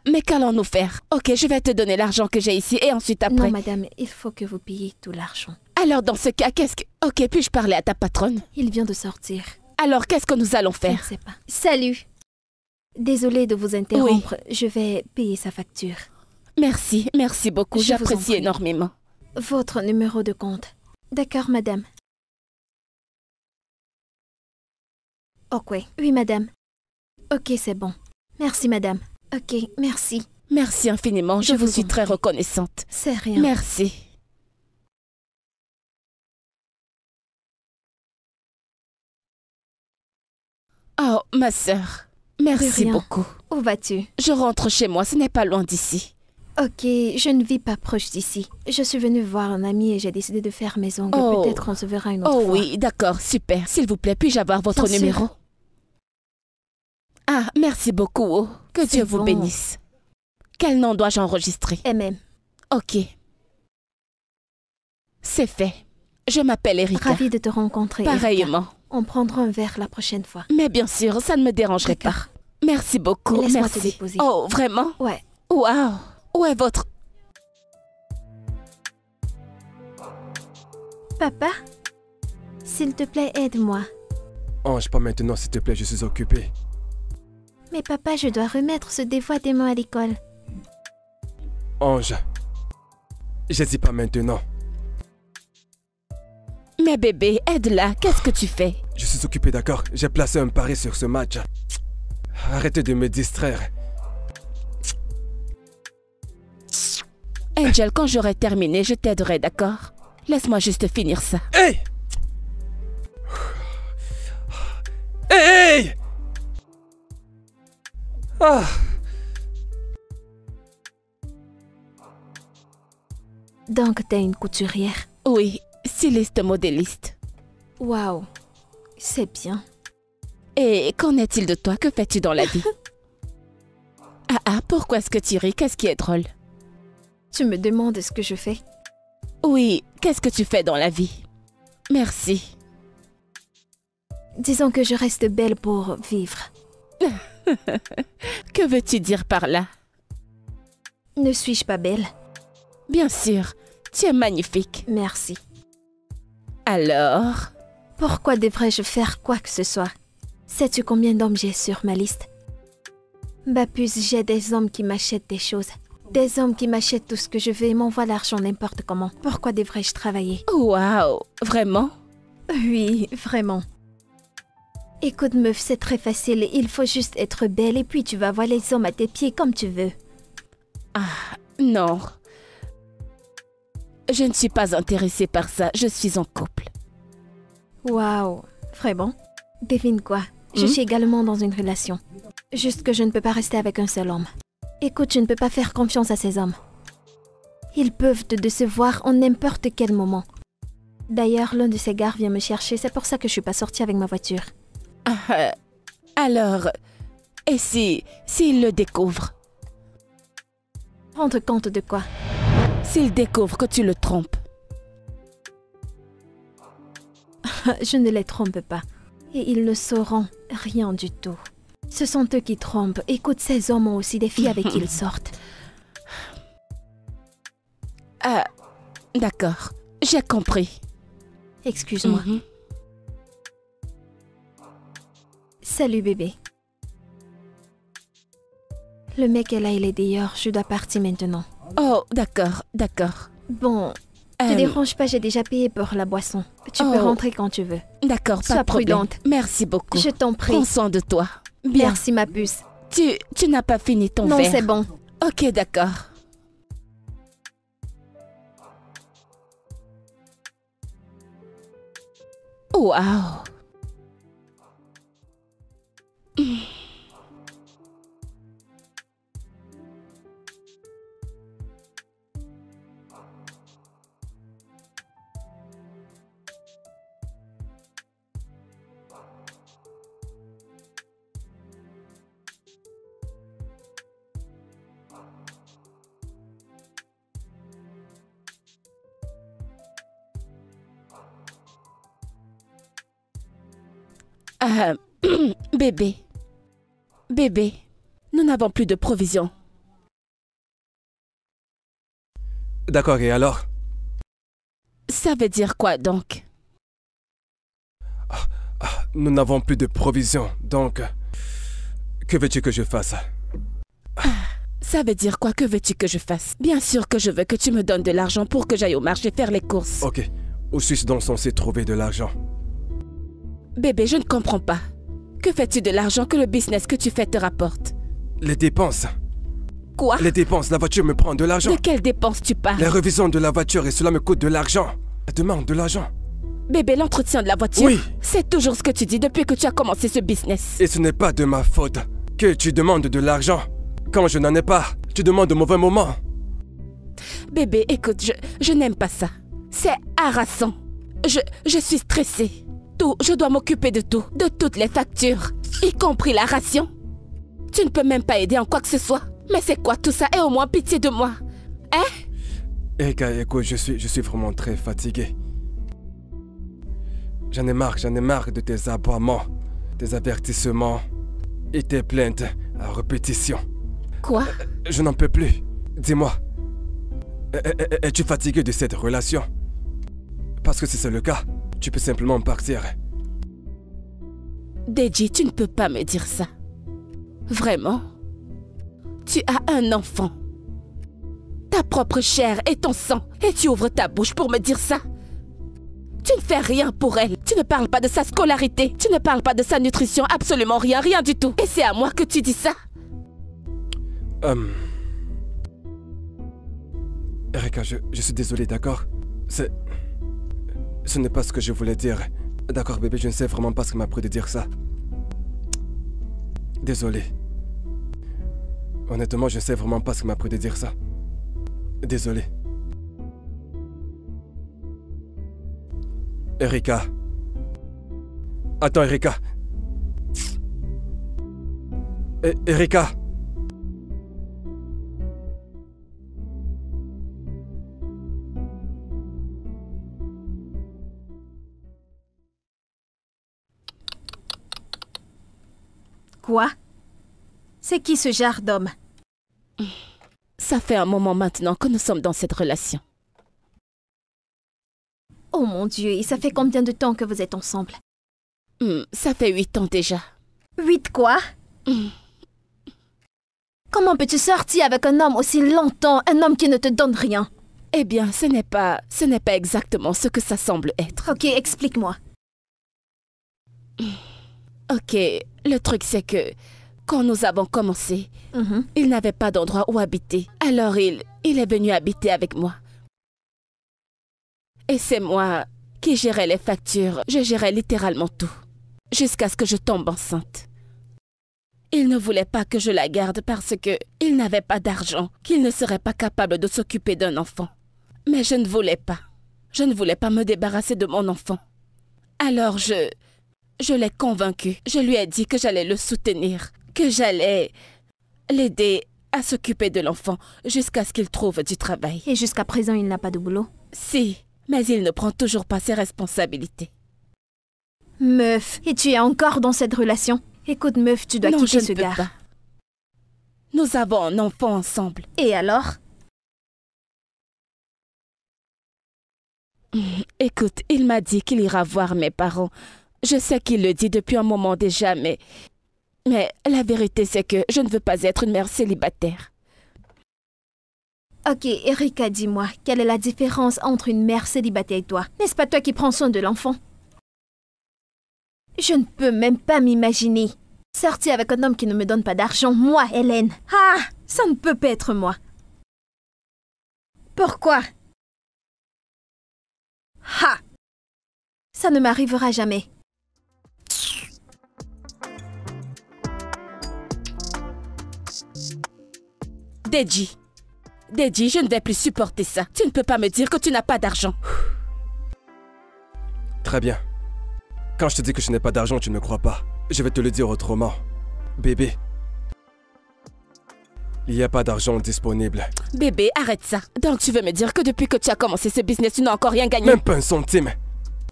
Mais qu'allons-nous faire? Ok, je vais te donner l'argent que j'ai ici et ensuite après... Non, madame, il faut que vous payiez tout l'argent. Alors dans ce cas, qu'est-ce que... Ok, puis-je parler à ta patronne? Il vient de sortir. Alors qu'est-ce que nous allons Je ne faire? sais pas. Salut. Désolée de vous interrompre. Oui. Je vais payer sa facture. Merci beaucoup, j'apprécie énormément. Votre numéro de compte. D'accord, madame. Ok. Oui, madame. Ok, c'est bon. Merci, madame. Ok, merci. Merci infiniment, je vous suis très reconnaissante. C'est rien. Merci. Oh, ma sœur, merci beaucoup. Où vas-tu? Je rentre chez moi, ce n'est pas loin d'ici. Ok, je ne vis pas proche d'ici. Je suis venue voir un ami et j'ai décidé de faire mes ongles. Peut-être on se verra une autre fois. Oh oui, d'accord, super. S'il vous plaît, puis-je avoir votre numéro? Ah, merci beaucoup. Que Dieu vous bénisse. Quel nom dois-je enregistrer? MM. Ok. C'est fait. Je m'appelle Erika. Ravie de te rencontrer. Pareillement. Erika. On prendra un verre la prochaine fois. Mais bien sûr, ça ne me dérangerait pas. Merci beaucoup. Laisse-moi te déposer. Oh, vraiment? Ouais. Waouh. Où est votre... Papa? S'il te plaît, aide-moi. Ange, pas maintenant, s'il te plaît, je suis occupé. Mais papa, je dois remettre ce devoir des mots à l'école. Ange, je dis pas maintenant. Mais bébé, aide-la, qu'est-ce que tu fais? Je suis occupé, d'accord? J'ai placé un pari sur ce match. Arrêtez de me distraire. Angel, quand j'aurai terminé, je t'aiderai, d'accord? Laisse-moi juste finir ça. Hey! Hey! Ah! Donc, t'es une couturière? Oui, styliste modéliste. Waouh, c'est bien. Et qu'en est-il de toi? Que fais-tu dans la vie? Pourquoi est-ce que tu ris? Qu'est-ce qui est drôle? Tu me demandes ce que je fais? Oui, qu'est-ce que tu fais dans la vie? Merci. Disons que je reste belle pour vivre. Que veux-tu dire par là? Ne suis-je pas belle? Bien sûr, tu es magnifique. Merci. Alors? Pourquoi devrais-je faire quoi que ce soit? Sais-tu combien d'hommes j'ai sur ma liste? Bapus, j'ai des hommes qui m'achètent des choses. Des hommes qui m'achètent tout ce que je veux et m'envoient l'argent n'importe comment. Pourquoi devrais-je travailler? Waouh, vraiment? Oui, vraiment. Écoute, meuf, c'est très facile. Il faut juste être belle et puis tu vas voir les hommes à tes pieds comme tu veux. Non. Je ne suis pas intéressée par ça. Je suis en couple. Waouh, vraiment? Devine quoi? Je suis également dans une relation. Juste que je ne peux pas rester avec un seul homme. Écoute, je ne peux pas faire confiance à ces hommes. Ils peuvent te décevoir en n'importe quel moment. D'ailleurs, l'un de ces gars vient me chercher, c'est pour ça que je suis pas sortie avec ma voiture. Alors, et s'il le découvre? Rendre compte de quoi? S'il découvre que tu le trompes? Je ne les trompe pas. Et ils ne sauront rien du tout. Ce sont eux qui trompent. Écoute, ces hommes ont aussi des filles avec qui ils sortent. Ah, d'accord. J'ai compris. Excuse-moi. Salut bébé. Le mec est là, il est dehors. Je dois partir maintenant. Oh, d'accord, d'accord. Bon, te dérange pas, j'ai déjà payé pour la boisson. Tu peux rentrer quand tu veux. D'accord, pas Sois de problème. prudente. Merci beaucoup. Je t'en prie. Prends soin de toi. Bien. Merci ma puce. Tu n'as pas fini ton Non, verre. c'est bon. Ok, d'accord. Waouh. Bébé. Bébé, nous n'avons plus de provisions. D'accord, et alors? Ça veut dire quoi donc? Nous n'avons plus de provisions, donc... Que veux-tu que je fasse? Ça veut dire quoi? Que veux-tu que je fasse? Bien sûr que je veux que tu me donnes de l'argent pour que j'aille au marché faire les courses. Ok, où suis-je donc censé trouver de l'argent? Bébé, je ne comprends pas. Que fais-tu de l'argent que le business que tu fais te rapporte? Les dépenses. Quoi? Les dépenses, la voiture me prend de l'argent. De quelles dépenses tu parles? Les révisions de la voiture et cela me coûte de l'argent. Elle demande de l'argent. Bébé, l'entretien de la voiture? Oui. C'est toujours ce que tu dis depuis que tu as commencé ce business. Et ce n'est pas de ma faute que tu demandes de l'argent. Quand je n'en ai pas, tu demandes au mauvais moment. Bébé, écoute, je n'aime pas ça. C'est harassant. Je suis stressée. Tout, je dois m'occuper de tout, de toutes les factures, y compris la ration. Tu ne peux même pas aider en quoi que ce soit. Mais c'est quoi tout ça? Aie au moins pitié de moi. Hein? Erika, écoute, je suis vraiment très fatigué. J'en ai marre de tes aboiements, tes avertissements et tes plaintes à répétition. Quoi? Je n'en peux plus. Dis-moi, es-tu fatigué de cette relation? Parce que si c'est le cas, tu peux simplement partir. Deji, tu ne peux pas me dire ça. Vraiment? Tu as un enfant. Ta propre chair et ton sang. Et tu ouvres ta bouche pour me dire ça? Tu ne fais rien pour elle. Tu ne parles pas de sa scolarité. Tu ne parles pas de sa nutrition. Absolument rien, rien du tout. Et c'est à moi que tu dis ça? Erika, je suis désolé, d'accord? Ce n'est pas ce que je voulais dire. D'accord, bébé, je ne sais vraiment pas ce qui m'a pris de dire ça. Désolé. Honnêtement, je ne sais vraiment pas ce qui m'a pris de dire ça. Désolé. Erika. Attends, Erika. Erika. Quoi? C'est qui ce genre d'homme? Ça fait un moment maintenant que nous sommes dans cette relation. Oh mon Dieu, et ça fait combien de temps que vous êtes ensemble? Ça fait 8 ans déjà. 8 quoi? Comment peux-tu sortir avec un homme aussi longtemps, un homme qui ne te donne rien? Eh bien, ce n'est pas exactement ce que ça semble être. Ok, explique-moi. Ok, le truc c'est que quand nous avons commencé, il n'avait pas d'endroit où habiter. Alors il est venu habiter avec moi. Et c'est moi qui gérais les factures. Je gérais littéralement tout. jusqu'à ce que je tombe enceinte. Il ne voulait pas que je la garde parce qu'il n'avait pas d'argent, qu'il ne serait pas capable de s'occuper d'un enfant. Mais je ne voulais pas. Je ne voulais pas me débarrasser de mon enfant. Alors je l'ai convaincu. Je lui ai dit que j'allais le soutenir, que j'allais l'aider à s'occuper de l'enfant jusqu'à ce qu'il trouve du travail. Et jusqu'à présent, il n'a pas de boulot? Si, mais il ne prend toujours pas ses responsabilités. Meuf, et tu es encore dans cette relation? Écoute, meuf, tu dois quitter ce gars. Pas. Nous avons un enfant ensemble. Et alors? Écoute, il m'a dit qu'il ira voir mes parents. Je sais qu'il le dit depuis un moment déjà, mais la vérité, c'est que je ne veux pas être une mère célibataire. Ok, Erika, dis-moi, quelle est la différence entre une mère célibataire et toi? N'est-ce pas toi qui prends soin de l'enfant? Je ne peux même pas m'imaginer sortir avec un homme qui ne me donne pas d'argent. Moi, Hélène. Ah, ça ne peut pas être moi. Pourquoi? Ha! Ça ne m'arrivera jamais. Deji, je ne vais plus supporter ça. Tu ne peux pas me dire que tu n'as pas d'argent. Très bien. Quand je te dis que je n'ai pas d'argent, tu ne me crois pas. Je vais te le dire autrement. Bébé, il n'y a pas d'argent disponible. Bébé, arrête ça. Donc tu veux me dire que depuis que tu as commencé ce business, tu n'as encore rien gagné? Même pas un centime.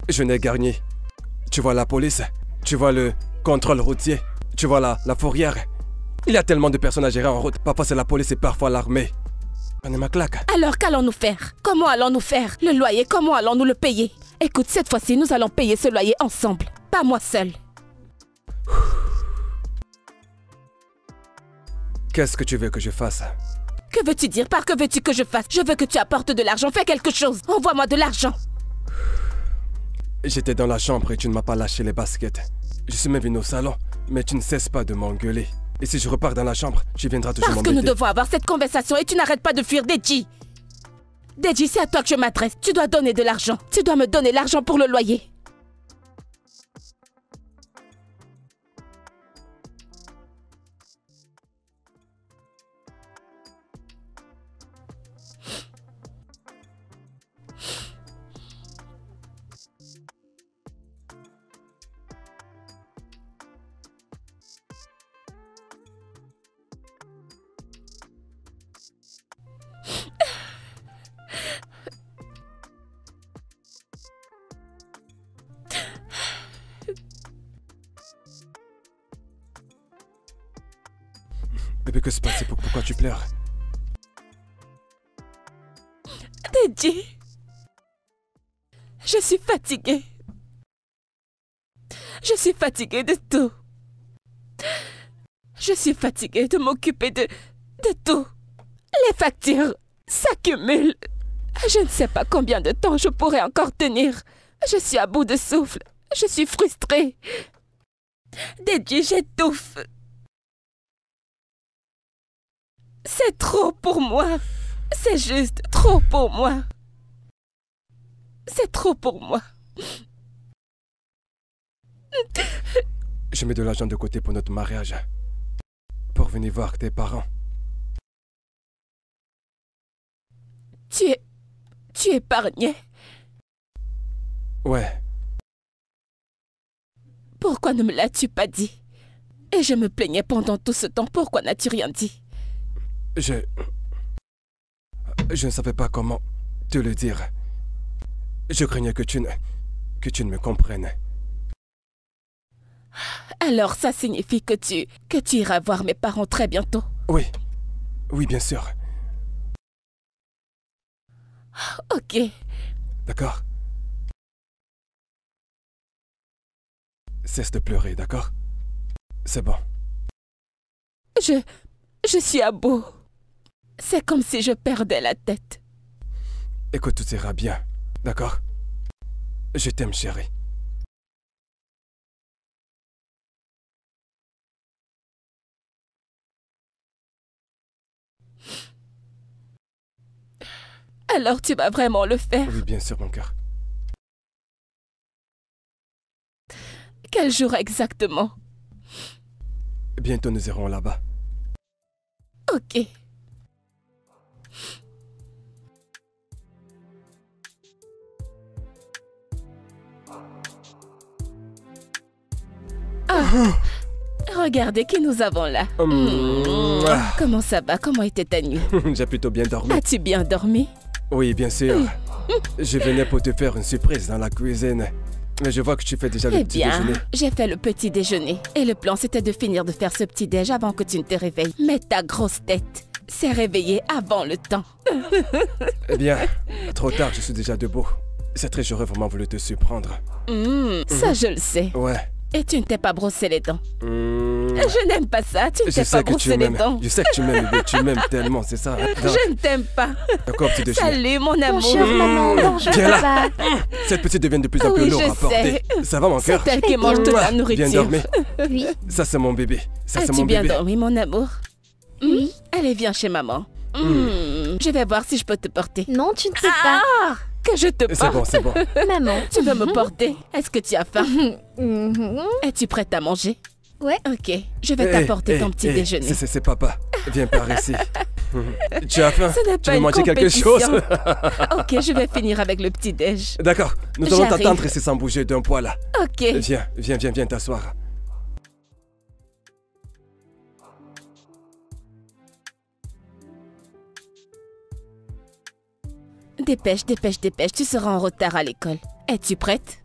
Je n'ai gagné. Tu vois la police, tu vois le contrôle routier, tu vois la fourrière. Il y a tellement de personnes à gérer en route. Parfois c'est la police et parfois l'armée. On est ma claque. Alors qu'allons-nous faire? Comment allons-nous faire? Le loyer, comment allons-nous le payer? Écoute, cette fois-ci, nous allons payer ce loyer ensemble. Pas moi seule. Qu'est-ce que tu veux que je fasse? Que veux-tu dire par que veux-tu que je fasse? Je veux que tu apportes de l'argent. Fais quelque chose. Envoie-moi de l'argent. J'étais dans la chambre et tu ne m'as pas lâché les baskets. Je suis même venu au salon, mais tu ne cesses pas de m'engueuler. Et si je repars dans la chambre, tu viendras toujours m'embêter. Parce que nous devons avoir cette conversation et tu n'arrêtes pas de fuir, Deji. Deji, c'est à toi que je m'adresse. Tu dois donner de l'argent. Tu dois me donner l'argent pour le loyer. Bébé, que se passe? Pourquoi tu pleures? Deji, je suis fatiguée. Je suis fatiguée de tout. Je suis fatiguée de m'occuper de tout. Les factures s'accumulent. Je ne sais pas combien de temps je pourrai encore tenir. Je suis à bout de souffle. Je suis frustrée. Deji, j'étouffe. C'est trop pour moi. C'est juste trop pour moi. C'est trop pour moi. Je mets de l'argent de côté pour notre mariage. Pour venir voir tes parents. Tu épargnais? Ouais. Pourquoi ne me l'as-tu pas dit? Et je me plaignais pendant tout ce temps. Pourquoi n'as-tu rien dit? Je ne savais pas comment te le dire. Je craignais que tu ne me comprennes. Alors ça signifie que tu iras voir mes parents très bientôt? Oui. Oui, bien sûr. Ok. D'accord? Cesse de pleurer, d'accord? C'est bon. Je suis à bout. C'est comme si je perdais la tête. Écoute, tout ira bien, d'accord? Je t'aime, chérie. Alors tu vas vraiment le faire? Oui, bien sûr, mon cœur. Quel jour exactement? Bientôt nous irons là-bas. Ok. Ah, regardez qui nous avons là. Comment ça va? Comment était ta nuit? J'ai plutôt bien dormi. As-tu bien dormi? Oui, bien sûr. Je venais pour te faire une surprise dans la cuisine. Mais je vois que tu fais déjà le petit déjeuner. J'ai fait le petit déjeuner. Et le plan, c'était de finir de faire ce petit déj avant que tu ne te réveilles. Mais ta grosse tête s'est réveillée avant le temps. Eh bien, trop tard, je suis déjà debout. C'est très, j'aurais vraiment voulu te surprendre. Ça, je le sais. Ouais. Et tu ne t'es pas brossé les dents. Je n'aime pas ça, tu ne t'es pas brossé les dents. Je sais que tu m'aimes, bébé, tu m'aimes tellement, c'est ça. Je ne t'aime pas. D'accord, petit déjeuner. Salut, mon amour. Bonjour, maman. Bonjour, Viens papa. Cette petite devient de plus en plus Oui, lourde je à porter. sais. Ça va, mon cœur? C'est elle qui mange de la nourriture. Viens dormir. Oui. Ça, c'est mon bébé. Ça, c'est As-tu mon bien bébé. dormi, mon amour? Oui. Allez, viens chez maman. Je vais voir si je peux te porter. Non, tu ne sais pas. Que je te C'est bon, porte. c'est bon. Maman. Tu veux me porter? Est-ce que tu as faim? Mhm. Es-tu prête à manger? Ouais. Ok, je vais t'apporter ton petit déjeuner. C'est papa. Viens par ici. Tu as faim? Ce n'est Tu pas veux une manger quelque compétition. chose? Ok, je vais finir avec le petit déj. D'accord, nous allons J'arrive. t'attendre ici sans bouger d'un poil là. Ok. Viens t'asseoir. Dépêche, tu seras en retard à l'école. Es-tu prête?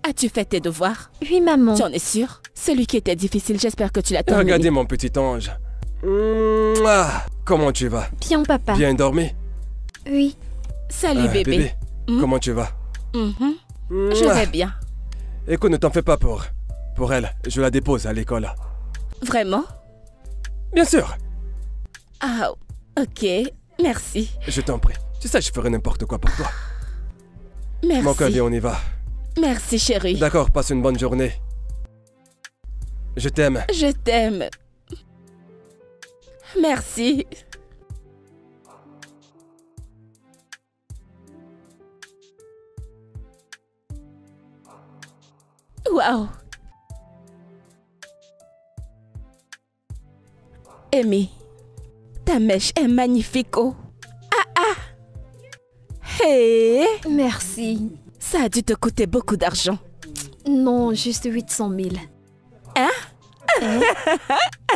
As-tu fait tes devoirs? Oui, maman. Tu en es sûre? Celui qui était difficile, j'espère que tu l'as terminé. Regardez mon petit ange. Comment tu vas? Bien, papa. Bien dormi? Oui. Salut bébé. Comment tu vas? Je vais bien. Écoute, ne t'en fais pas pour elle. Je la dépose à l'école. Vraiment? Bien sûr. Ah, ok. Merci. Je t'en prie. Tu sais, je ferai n'importe quoi pour toi. Merci. Mon cœur, viens, on y va. Merci, chérie. D'accord, passe une bonne journée. Je t'aime. Je t'aime. Merci. Waouh. Amy, ta mèche est magnifique, oh. Hey, Merci. ça a dû te coûter beaucoup d'argent. Non, juste 800 000.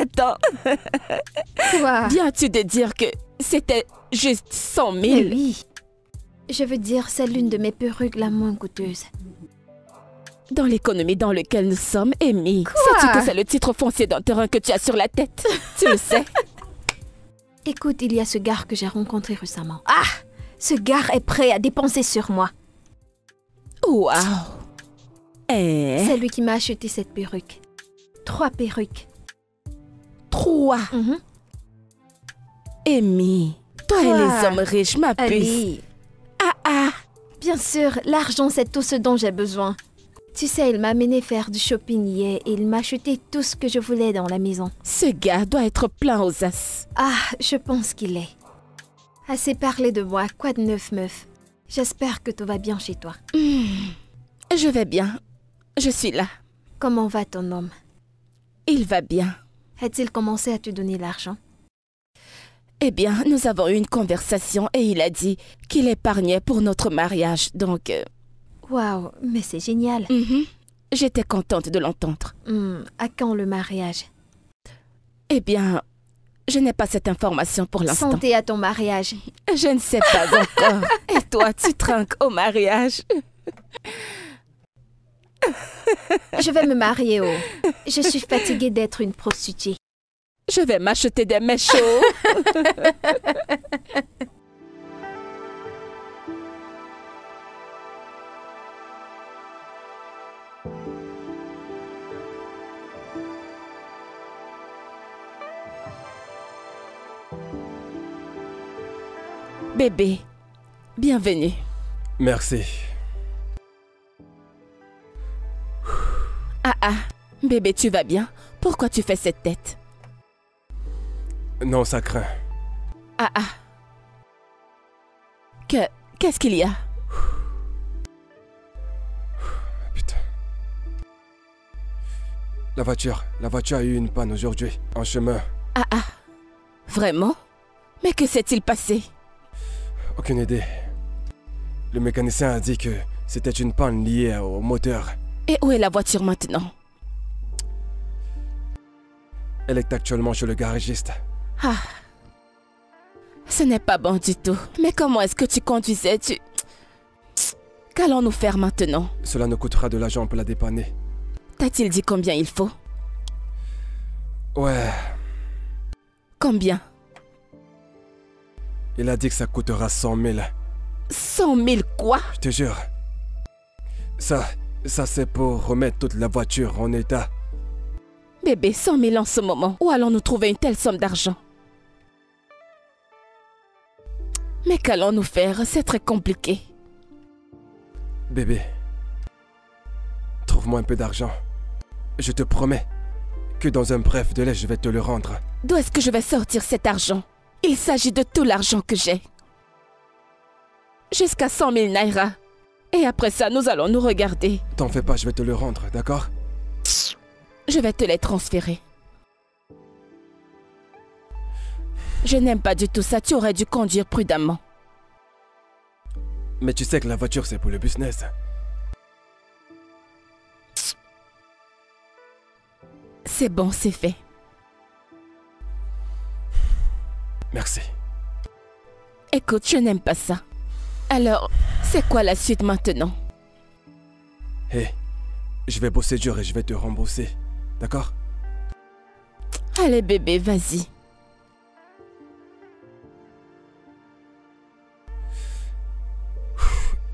Attends, Quoi? viens-tu de dire que c'était juste 100 000? Mais oui. Je veux dire, c'est l'une de mes perruques la moins coûteuse. Dans l'économie dans laquelle nous sommes, Amy, sais-tu que c'est le titre foncier d'un terrain que tu as sur la tête? Tu le sais? Écoute, il y a ce gars que j'ai rencontré récemment. Ah! Ce gars est prêt à dépenser sur moi. Waouh! Eh? C'est lui qui m'a acheté cette perruque. 3 perruques. 3. Mhm. Amy, toi et Quoi? les hommes riches, ma puce. Allez. Bien sûr, l'argent c'est tout ce dont j'ai besoin. Tu sais, il m'a amené faire du shopping hier et il m'a acheté tout ce que je voulais dans la maison. Ce gars doit être plein aux as. Ah, je pense qu'il est. Assez parlé de moi, quoi de neuf, meuf? J'espère que tout va bien chez toi. Je vais bien. Je suis là. Comment va ton homme? Il va bien. A-t-il commencé à te donner l'argent? Eh bien, nous avons eu une conversation et il a dit qu'il épargnait pour notre mariage. Donc, Waouh, mais c'est génial. j'étais contente de l'entendre. À quand le mariage? Eh bien, je n'ai pas cette information pour l'instant. Santé à ton mariage. Je ne sais pas encore. Et toi, tu trinques au mariage? Je vais me marier, oh. Je suis fatiguée d'être une prostituée. Je vais m'acheter des mèches chauds. Bébé, bienvenue. Merci. Bébé, tu vas bien? Pourquoi tu fais cette tête? Non, ça craint. Qu'est-ce qu'il y a? Putain. La voiture a eu une panne aujourd'hui, en chemin. Ah ah. Vraiment? Mais que s'est-il passé? Aucune idée. Le mécanicien a dit que c'était une panne liée au moteur. Et où est la voiture maintenant? Elle est actuellement chez le garagiste. Ah. Ce n'est pas bon du tout. Mais comment est-ce que tu conduisais? Qu'allons-nous faire maintenant? Cela nous coûtera de l'argent pour la dépanner. T'a-t-il dit combien il faut? Ouais. Combien? Il a dit que ça coûtera 100 000. 100 000 quoi? Je te jure. Ça c'est pour remettre toute la voiture en état. Bébé, 100 000 en ce moment. Où allons-nous trouver une telle somme d'argent? Mais qu'allons-nous faire? C'est très compliqué. Bébé, trouve-moi un peu d'argent. Je te promets que dans un bref délai, je vais te le rendre. D'où est-ce que je vais sortir cet argent? Il s'agit de tout l'argent que j'ai. Jusqu'à 100 000 naira. Et après ça, nous allons nous regarder. T'en fais pas, je vais te le rendre, d'accord? Je vais te les transférer. Je n'aime pas du tout ça, tu aurais dû conduire prudemment. Mais tu sais que la voiture, c'est pour le business. C'est bon, c'est fait. Merci. Écoute, je n'aime pas ça. Alors, c'est quoi la suite maintenant? Hé, je vais bosser dur et je vais te rembourser. D'accord? Allez bébé, vas-y.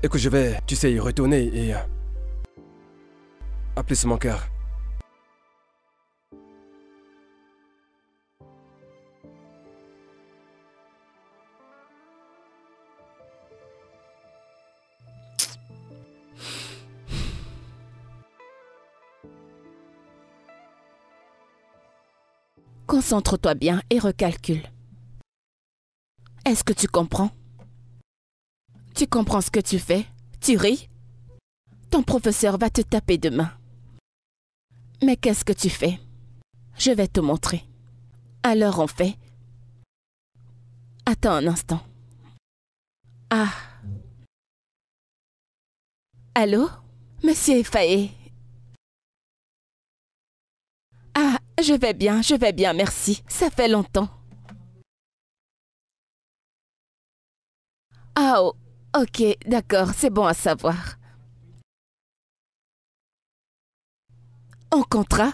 Écoute, je vais, tu sais, y retourner et... appeler sur mon cœur. Concentre-toi bien et recalcule. Est-ce que tu comprends? Tu comprends ce que tu fais? Tu ris? Ton professeur va te taper demain. Mais qu'est-ce que tu fais? Je vais te montrer. Alors on fait... Attends un instant. Ah. Allô? Monsieur Effaé? Ah, je vais bien, merci. Ça fait longtemps. Ah, oh, ok, d'accord, c'est bon à savoir. En contrat?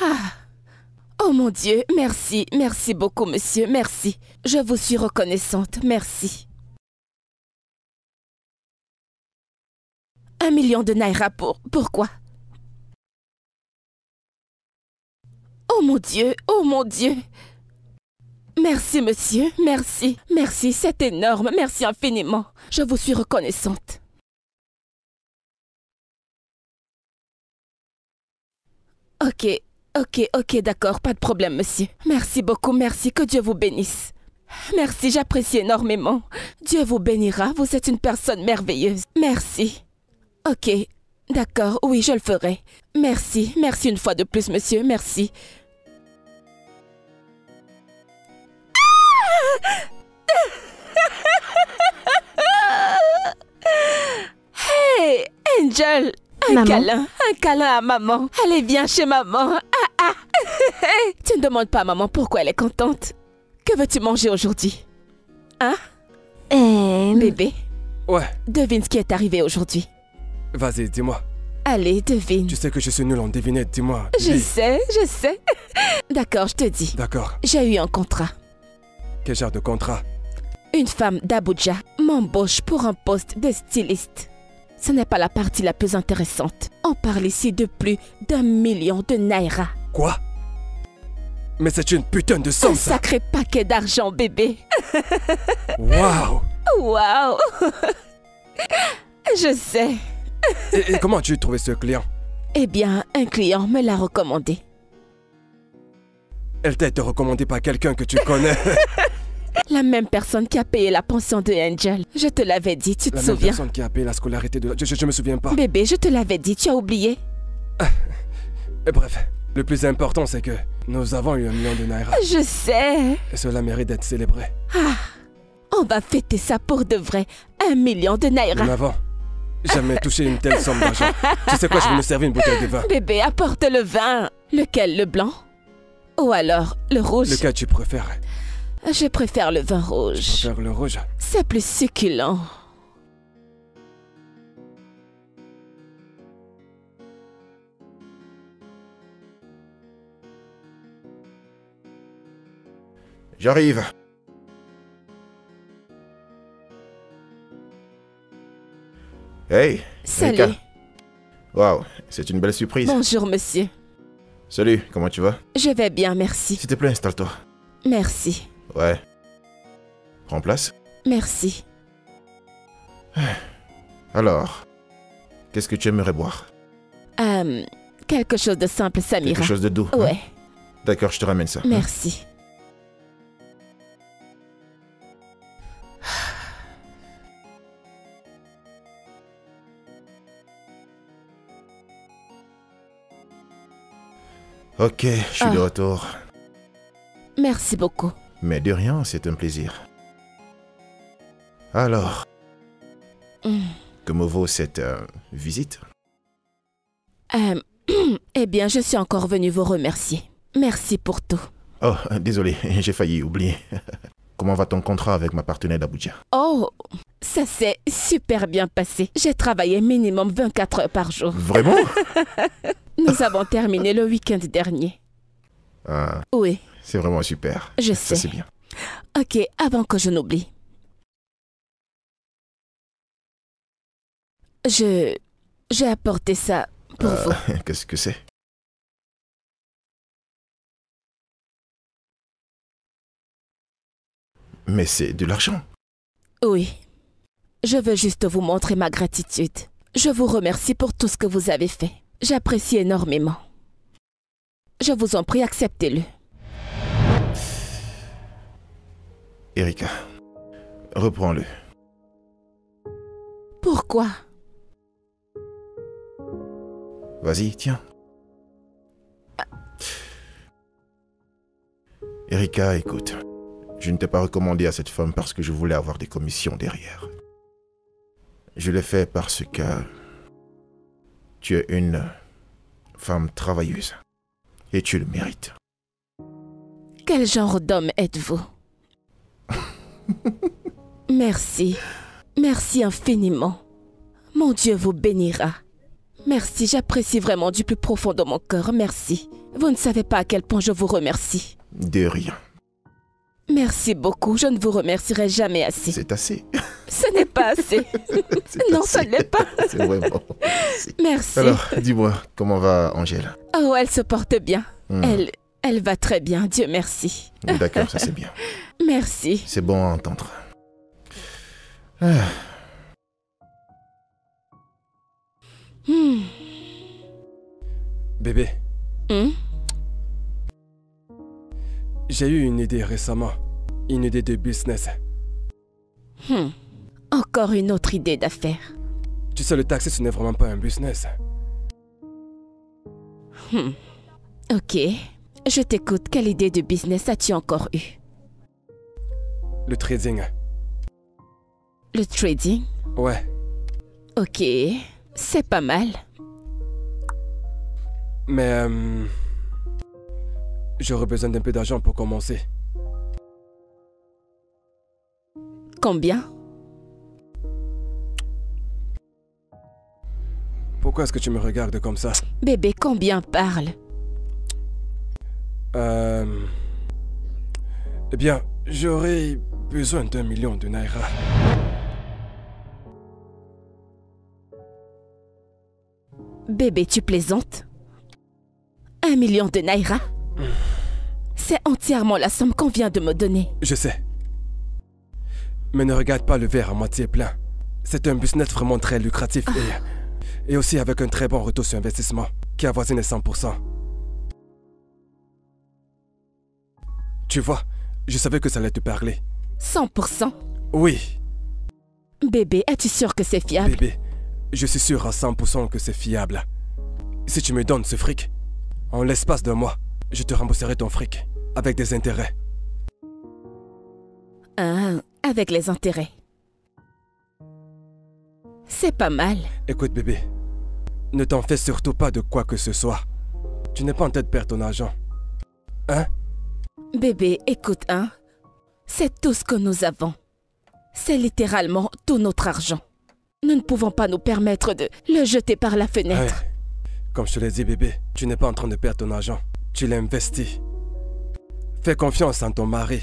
Ah, oh mon Dieu, merci, merci beaucoup, monsieur, merci. Je vous suis reconnaissante, merci. 1 million de naira pourquoi? Oh mon Dieu, oh mon Dieu. Merci monsieur, merci, merci, c'est énorme, merci infiniment. Je vous suis reconnaissante. Ok, d'accord, pas de problème monsieur. Merci beaucoup, merci, que Dieu vous bénisse. Merci, j'apprécie énormément. Dieu vous bénira, vous êtes une personne merveilleuse. Merci. Ok, d'accord, oui, je le ferai. Merci, merci une fois de plus, monsieur, merci. Hey, Angel, un câlin à maman. Allez, viens chez maman. Tu ne demandes pas à maman pourquoi elle est contente. Que veux-tu manger aujourd'hui? Hein? Bébé? Ouais. Devine ce qui est arrivé aujourd'hui. Vas-y, dis-moi. Allez, devine. Tu sais que je suis nul en devinette, dis-moi. Je sais. D'accord, je te dis. D'accord. J'ai eu un contrat. Quel genre de contrat? Une femme d'Abuja m'embauche pour un poste de styliste. Ce n'est pas la partie la plus intéressante. On parle ici de plus d'1 million de naira. Quoi? Mais c'est une putain de somme, Un sacré paquet d'argent, bébé. Waouh! Waouh! Je sais. Et comment as-tu trouvé ce client? Eh bien, un client me l'a recommandé. Elle t'a été recommandée par quelqu'un que tu connais. La même personne qui a payé la pension de Angel. Je te l'avais dit, tu te La même souviens? personne qui a payé la scolarité de... Je me souviens pas. Bébé, je te l'avais dit, tu as oublié? Et bref, le plus important c'est que nous avons eu 1 million de naira. Je sais. Et cela mérite d'être célébré. On va fêter ça pour de vrai. 1 million de Nous naira. n'avons jamais touché une telle somme d'argent. Tu sais quoi, je vais me servir une bouteille de vin. Bébé, apporte le vin. Lequel, le blanc? Ou alors le rouge? Lequel tu préfères? Je préfère le vin Je rouge. préfère le rouge. C'est plus succulent. J'arrive. Hey, Salut. Erika. Waouh, c'est une belle surprise. Bonjour, monsieur. Salut, comment tu vas? Je vais bien, merci. S'il te plaît, installe-toi. Merci. Ouais. Prends place. Merci. Alors, qu'est-ce que tu aimerais boire? Quelque chose de simple, Samira. Quelque chose de doux. hein? Ouais, D'accord, je te ramène ça. merci. Ok, je suis de retour. Merci beaucoup. Mais de rien, c'est un plaisir. Alors, que me vaut cette visite? Eh bien, je suis encore venue vous remercier. Merci pour tout. Oh, désolé, j'ai failli oublier. Comment va ton contrat avec ma partenaire d'Abuja? Oh, ça s'est super bien passé. J'ai travaillé minimum 24 heures par jour. Vraiment? Nous avons terminé le week-end dernier. Ah, Oui, c'est vraiment super. je Ça, sais. c'est bien. Ok, avant que je n'oublie. J'ai apporté ça pour vous. Qu'est-ce que c'est? Mais c'est de l'argent. Oui. Je veux juste vous montrer ma gratitude. Je vous remercie pour tout ce que vous avez fait. J'apprécie énormément. Je vous en prie, acceptez-le. Erika, reprends-le. Pourquoi? Vas-y, tiens. Erika, écoute. Je ne t'ai pas recommandé à cette femme parce que je voulais avoir des commissions derrière. Je l'ai fait parce que tu es une femme travailleuse et tu le mérites. Quel genre d'homme êtes-vous? Merci. Merci infiniment. Mon Dieu vous bénira. Merci, j'apprécie vraiment du plus profond de mon cœur. Merci. Vous ne savez pas à quel point je vous remercie. De rien. Merci beaucoup, je ne vous remercierai jamais assez. C'est assez. Ce n'est pas assez. C'est Non, assez. ça ne l'est pas. C'est vraiment assez. Merci. Alors, dis-moi, comment va Angèle? Oh, elle se porte bien. Hmm. Elle va très bien, Dieu merci. D'accord, ça c'est bien. Merci. C'est bon à entendre. Ah, Hmm. Bébé, Hmm? j'ai eu une idée récemment. Une idée de business. Hmm. Encore une autre idée d'affaires. Tu sais, le taxi, ce n'est vraiment pas un business. Ok. Je t'écoute. Quelle idée de business as-tu encore eu? Le trading. Le trading? Ouais. Ok. C'est pas mal. Mais j'aurais besoin d'un peu d'argent pour commencer. Combien? Pourquoi est-ce que tu me regardes comme ça? Bébé, combien parle? Eh bien, j'aurais besoin d'1 million de naira. Bébé, tu plaisantes? 1 million de naira? C'est entièrement la somme qu'on vient de me donner. Je sais. Mais ne regarde pas le verre à moitié plein. C'est un business vraiment très lucratif et aussi avec un très bon retour sur investissement qui avoisine les 100%. Tu vois, je savais que ça allait te parler. 100%. Oui. Bébé, es-tu sûr que c'est fiable? Bébé, je suis sûr à 100% que c'est fiable. Si tu me donnes ce fric, en l'espace d'un mois, je te rembourserai ton fric, avec des intérêts. Ah, avec les intérêts. C'est pas mal. Écoute bébé, ne t'en fais surtout pas de quoi que ce soit. Tu n'es pas en train de perdre ton argent. Hein? Bébé, écoute, hein. C'est tout ce que nous avons. C'est littéralement tout notre argent. Nous ne pouvons pas nous permettre de le jeter par la fenêtre. Ouais. Comme je te l'ai dit bébé, tu n'es pas en train de perdre ton argent. Tu l'as investi. Fais confiance en ton mari.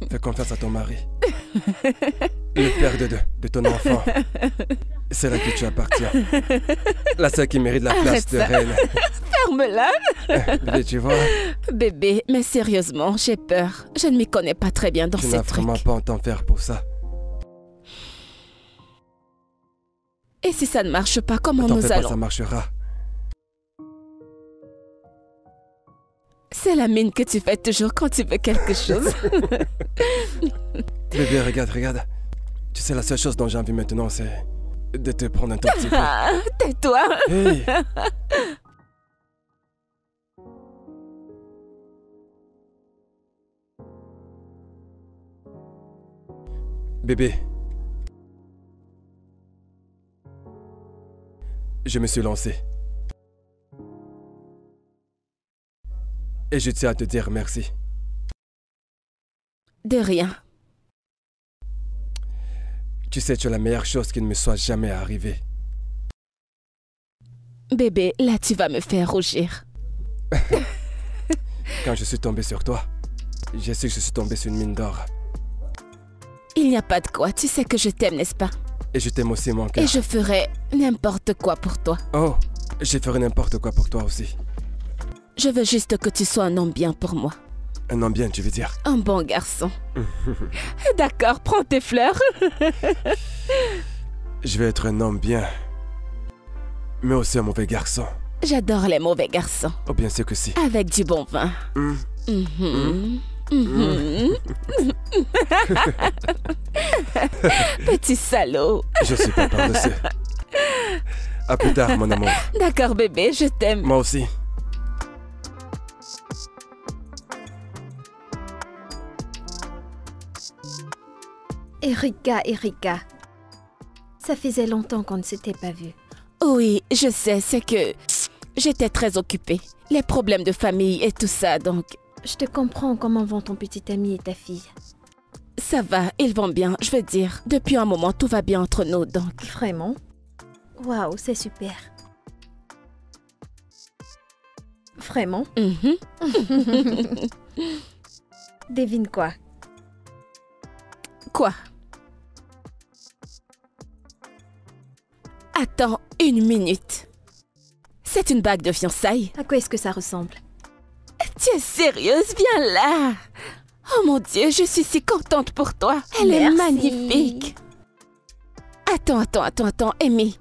Fais confiance à ton mari. Le père de ton enfant. C'est là que tu appartiens. La seule qui mérite la place de reine. Ferme-la. Bébé, tu vois? Bébé, mais sérieusement, j'ai peur. Je ne m'y connais pas très bien dans Tu ces n'as trucs. vraiment pas en t'en faire pour ça. Et si ça ne marche pas, comment T'en nous fais pas, allons? ça marchera. C'est la mine que tu fais toujours quand tu veux quelque chose. Bébé, regarde. Tu sais, la seule chose dont j'ai envie maintenant, c'est de te prendre un tout petit peu. Ah, tais-toi. Hey! Bébé. Je me suis lancé. Et je tiens à te dire merci. De rien. Tu sais, tu es la meilleure chose qui ne me soit jamais arrivée. Bébé, là tu vas me faire rougir. Quand je suis tombé sur toi, j'ai su que je suis tombé sur une mine d'or. Il n'y a pas de quoi, tu sais que je t'aime, n'est-ce pas? Et je t'aime aussi, mon cœur. Et je ferai n'importe quoi pour toi. Oh, je ferai n'importe quoi pour toi aussi. Je veux juste que tu sois un homme bien pour moi. Un homme bien, tu veux dire? Un bon garçon. D'accord, prends tes fleurs. Je vais être un homme bien. Mais aussi un mauvais garçon. J'adore les mauvais garçons. Oh, bien sûr que si. Avec du bon vin. Petit salaud. Je suis pas par-dessus. À plus tard, mon amour. D'accord, bébé, je t'aime. Moi aussi. Erika. Ça faisait longtemps qu'on ne s'était pas vus. Oui, je sais, c'est que j'étais très occupée. Les problèmes de famille et tout ça, donc Je te comprends. Comment vont ton petit ami et ta fille? ça va, ils vont bien. Je veux dire, depuis un moment, tout va bien entre nous, donc... Vraiment? Waouh, c'est super. Vraiment? Devine quoi? Quoi? Attends une minute. C'est une bague de fiançailles? À quoi est-ce que ça ressemble? Tu es sérieuse? Viens là! Oh mon Dieu, je suis si contente pour toi. Elle est Merci. magnifique. Attends, Amy.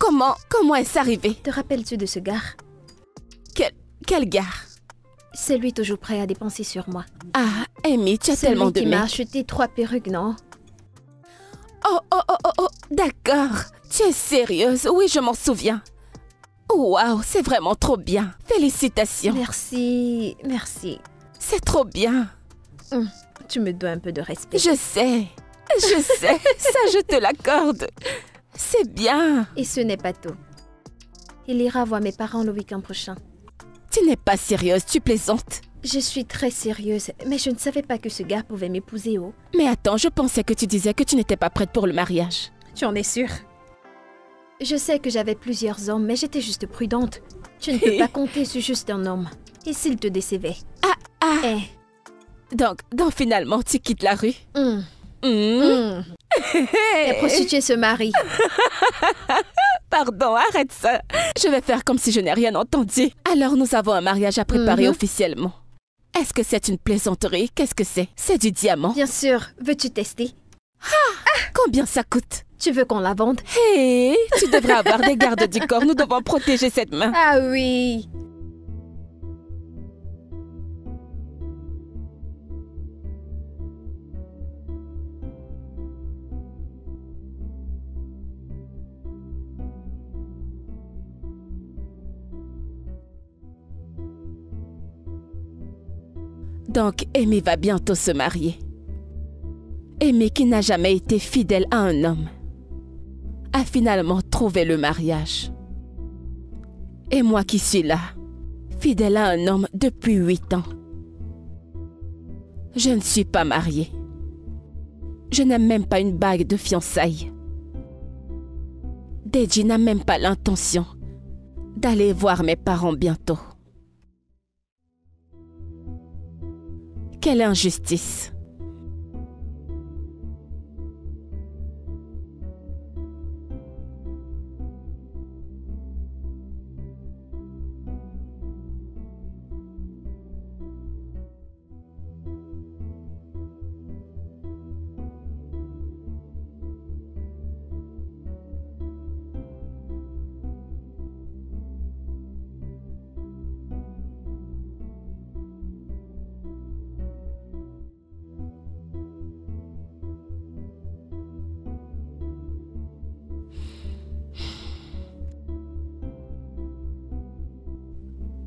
Comment est-ce arrivé? Te rappelles-tu de ce gars? Quel gars? C'est lui toujours prêt à dépenser sur moi. Ah, Amy, tu as C'est tellement lui de qui m'a mecs. acheté 3 perruques, non? Oh, d'accord. Tu es sérieuse? Oui, je m'en souviens. Waouh, c'est vraiment trop bien. Félicitations. Merci. C'est trop bien. Tu me dois un peu de respect. Je sais. Ça, je te l'accorde. C'est bien. Et ce n'est pas tout. Il ira voir mes parents le week-end prochain. Tu n'es pas sérieuse, tu plaisantes. Je suis très sérieuse, mais je ne savais pas que ce gars pouvait m'épouser, oh. Mais attends, je pensais que tu disais que tu n'étais pas prête pour le mariage. Tu en es sûre? Je sais que j'avais plusieurs hommes, mais j'étais juste prudente. Tu ne peux pas compter sur juste un homme. Et s'il te décevait? Eh. Donc finalement, tu quittes la rue. La prostituée se marie. Pardon, arrête ça. Je vais faire comme si je n'ai rien entendu. Alors nous avons un mariage à préparer officiellement. Est-ce que c'est une plaisanterie? Qu'est-ce que c'est? C'est du diamant. Bien sûr. Veux-tu tester? Combien ça coûte? Tu veux qu'on la vende? Hé, tu devrais avoir des gardes du corps. Nous devons protéger cette main. Ah oui. Donc, Amy va bientôt se marier. Amy, qui n'a jamais été fidèle à un homme, a finalement trouvé le mariage. Et moi qui suis là, fidèle à un homme depuis 8 ans. Je ne suis pas mariée. Je n'ai même pas une bague de fiançailles. Deji n'a même pas l'intention d'aller voir mes parents bientôt. Quelle injustice!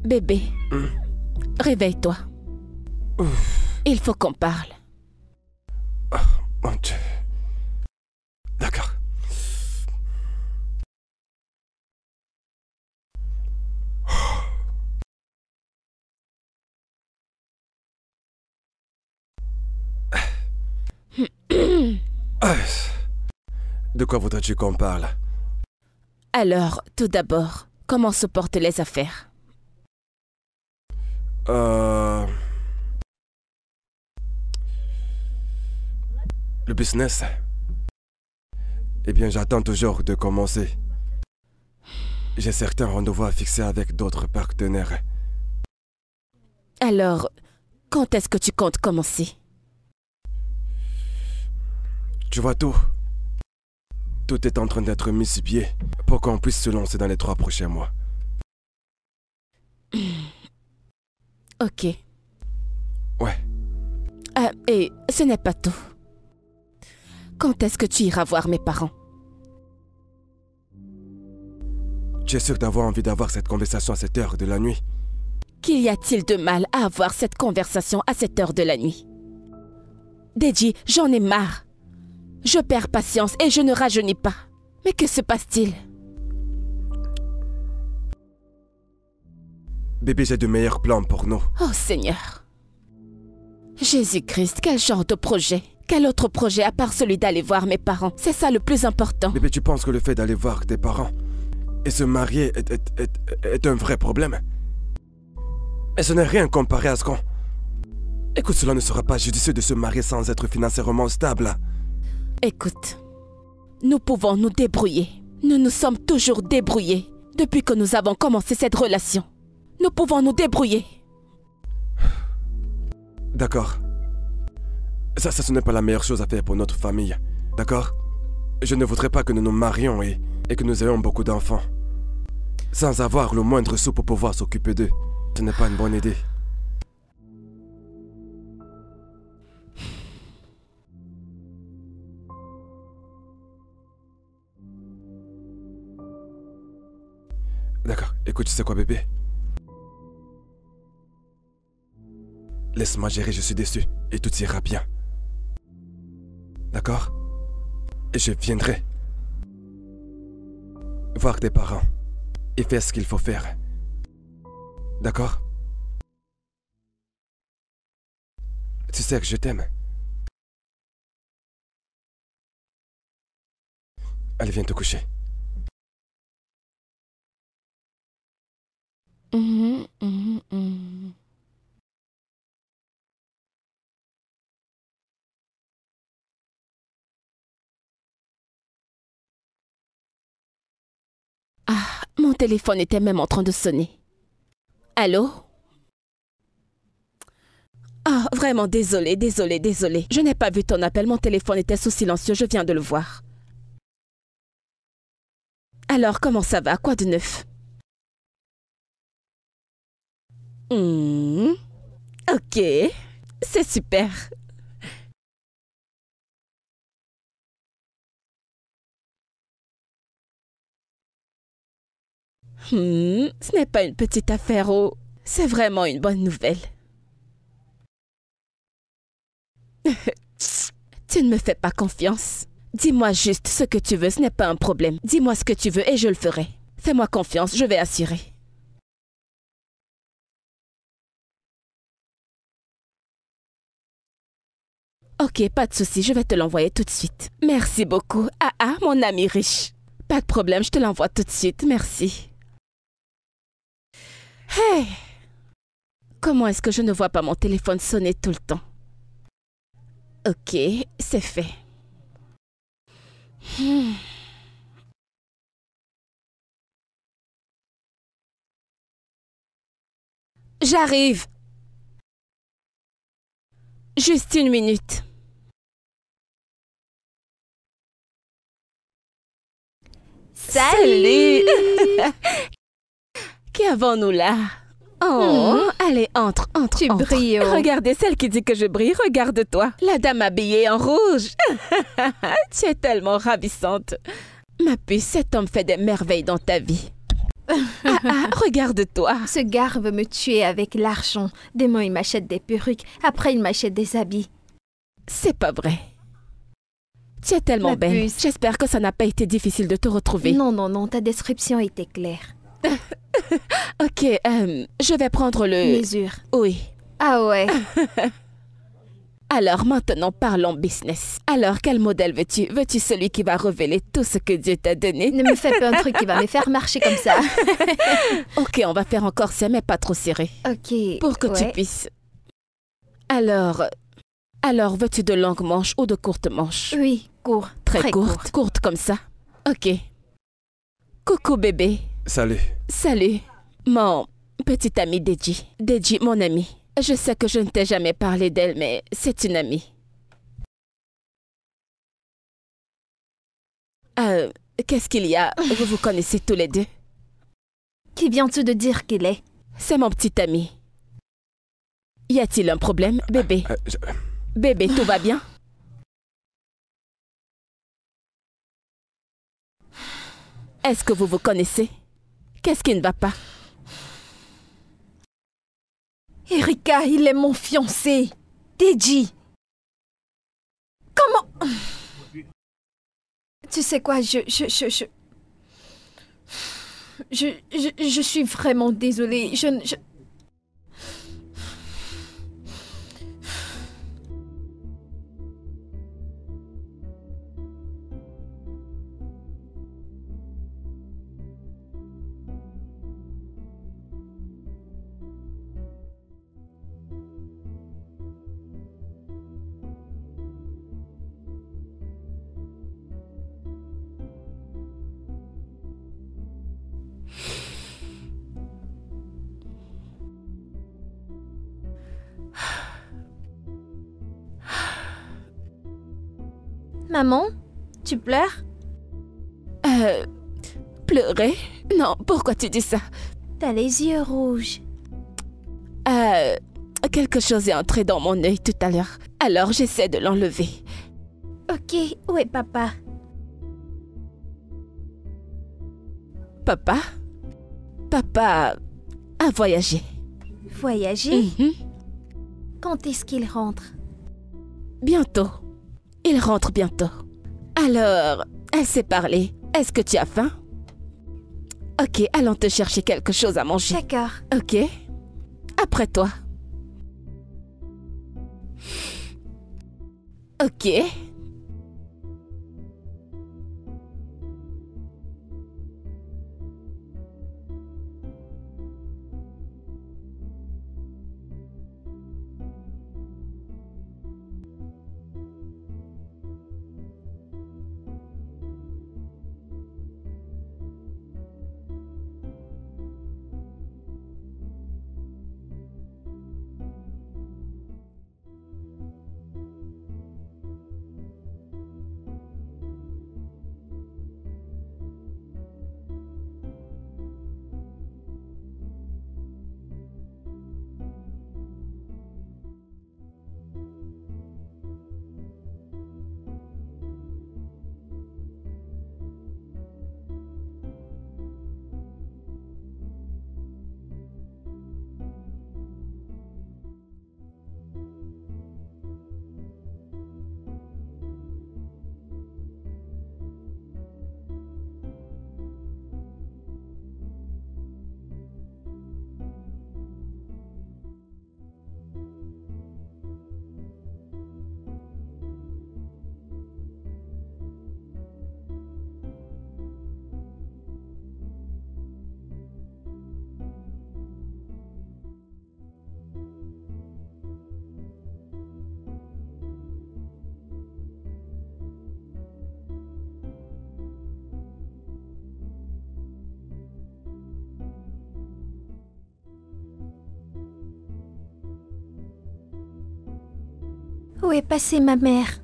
Bébé, réveille-toi. Il faut qu'on parle. Mon Dieu. D'accord. De quoi voudrais-tu qu'on parle? Alors, tout d'abord, comment se portent les affaires? Le business. Eh bien, j'attends toujours de commencer. J'ai certains rendez-vous à fixer avec d'autres partenaires. Alors, quand est-ce que tu comptes commencer? Tu vois tout. Tout est en train d'être mis sur pied pour qu'on puisse se lancer dans les 3 prochains mois. Ok. Ouais. Ah, et ce n'est pas tout. Quand est-ce que tu iras voir mes parents? Tu es sûr d'avoir envie d'avoir cette conversation à cette heure de la nuit? Qu'y a-t-il de mal à avoir cette conversation à cette heure de la nuit? Deji, j'en ai marre. Je perds patience et je ne rajeunis pas. Mais que se passe-t-il? Bébé, j'ai de meilleurs plans pour nous. Oh Seigneur. Jésus-Christ, quel genre de projet? Quel autre projet à part celui d'aller voir mes parents? C'est ça le plus important. Bébé, tu penses que le fait d'aller voir tes parents et se marier est un vrai problème? Mais ce n'est rien comparé à ce qu'on... Écoute, cela ne sera pas judicieux de se marier sans être financièrement stable. Écoute, nous pouvons nous débrouiller. Nous nous sommes toujours débrouillés depuis que nous avons commencé cette relation. Nous pouvons nous débrouiller. D'accord. Ça, ce n'est pas la meilleure chose à faire pour notre famille. D'accord? Je ne voudrais pas que nous nous marions et que nous ayons beaucoup d'enfants. Sans avoir le moindre sou pour pouvoir s'occuper d'eux. Ce n'est pas une bonne idée. D'accord. Écoute, tu sais quoi, bébé? Laisse-moi gérer, je suis déçu. Et tout ira bien. D'accord? Et je viendrai voir tes parents et faire ce qu'il faut faire. D'accord? Tu sais que je t'aime. Allez, viens te coucher. Ah, mon téléphone était même en train de sonner. Allô? Ah, vraiment désolée. Je n'ai pas vu ton appel, mon téléphone était sous silencieux, je viens de le voir. Alors, comment ça va? Quoi de neuf? Ok, c'est super. Ce n'est pas une petite affaire, oh. C'est vraiment une bonne nouvelle. Tu ne me fais pas confiance. Dis-moi juste ce que tu veux, ce n'est pas un problème. Dis-moi ce que tu veux et je le ferai. Fais-moi confiance, je vais assurer. Ok, pas de souci, je vais te l'envoyer tout de suite. Merci beaucoup. Ah, mon ami riche. Pas de problème, je te l'envoie tout de suite, merci. Hey! Comment est-ce que je ne vois pas mon téléphone sonner tout le temps? Ok, c'est fait. J'arrive. Juste une minute. Salut! Qui avons-nous là? Oh, allez, entre. Tu brilles. Oh. Regardez celle qui dit que je brille, regarde-toi. La dame habillée en rouge. Tu es tellement ravissante. Ma puce, cet homme fait des merveilles dans ta vie. Regarde-toi. Ce gars veut me tuer avec l'argent. Demain, il m'achète des perruques. Après, il m'achète des habits. C'est pas vrai. Tu es tellement Ma belle. puce. J'espère que ça n'a pas été difficile de te retrouver. Non, ta description était claire. Ok, je vais prendre le... Mesure. Oui. Ah ouais. Alors maintenant, parlons business. Alors, quel modèle veux-tu? Veux-tu celui qui va révéler tout ce que Dieu t'a donné? Ne me fais pas un truc qui va me faire marcher comme ça. Ok, on va faire encore ça, mais pas trop serré. Ok. Pour que tu ouais. puisses... Alors, veux-tu de longues manches ou de courtes manches? Oui, court. Très courtes. Courtes comme ça. Ok. Coucou bébé. Salut. Salut. Mon petit ami Deji. Deji, mon ami. Je sais que je ne t'ai jamais parlé d'elle, mais c'est une amie. Qu'est-ce qu'il y a? Vous vous connaissez tous les deux? Qui viens-tu de dire qu'il est? C'est mon petit ami. Y a-t-il un problème, bébé? Bébé, tout va bien? Est-ce que vous vous connaissez? Qu'est-ce qui ne va pas? Erika, il est mon fiancé. Deji. Comment? Tu sais quoi, je suis vraiment désolée. Maman, tu pleures? Pleurer? Non, pourquoi tu dis ça? T'as les yeux rouges. Quelque chose est entré dans mon œil tout à l'heure. Alors j'essaie de l'enlever. Ok, où est papa? Papa? Papa a voyagé. Voyager? Mhm. Quand est-ce qu'il rentre? Bientôt. Il rentre bientôt. Alors, elle s'est parlé. Est-ce que tu as faim? Ok, allons te chercher quelque chose à manger. D'accord. Ok. Après toi. Ok. Où est passée ma mère?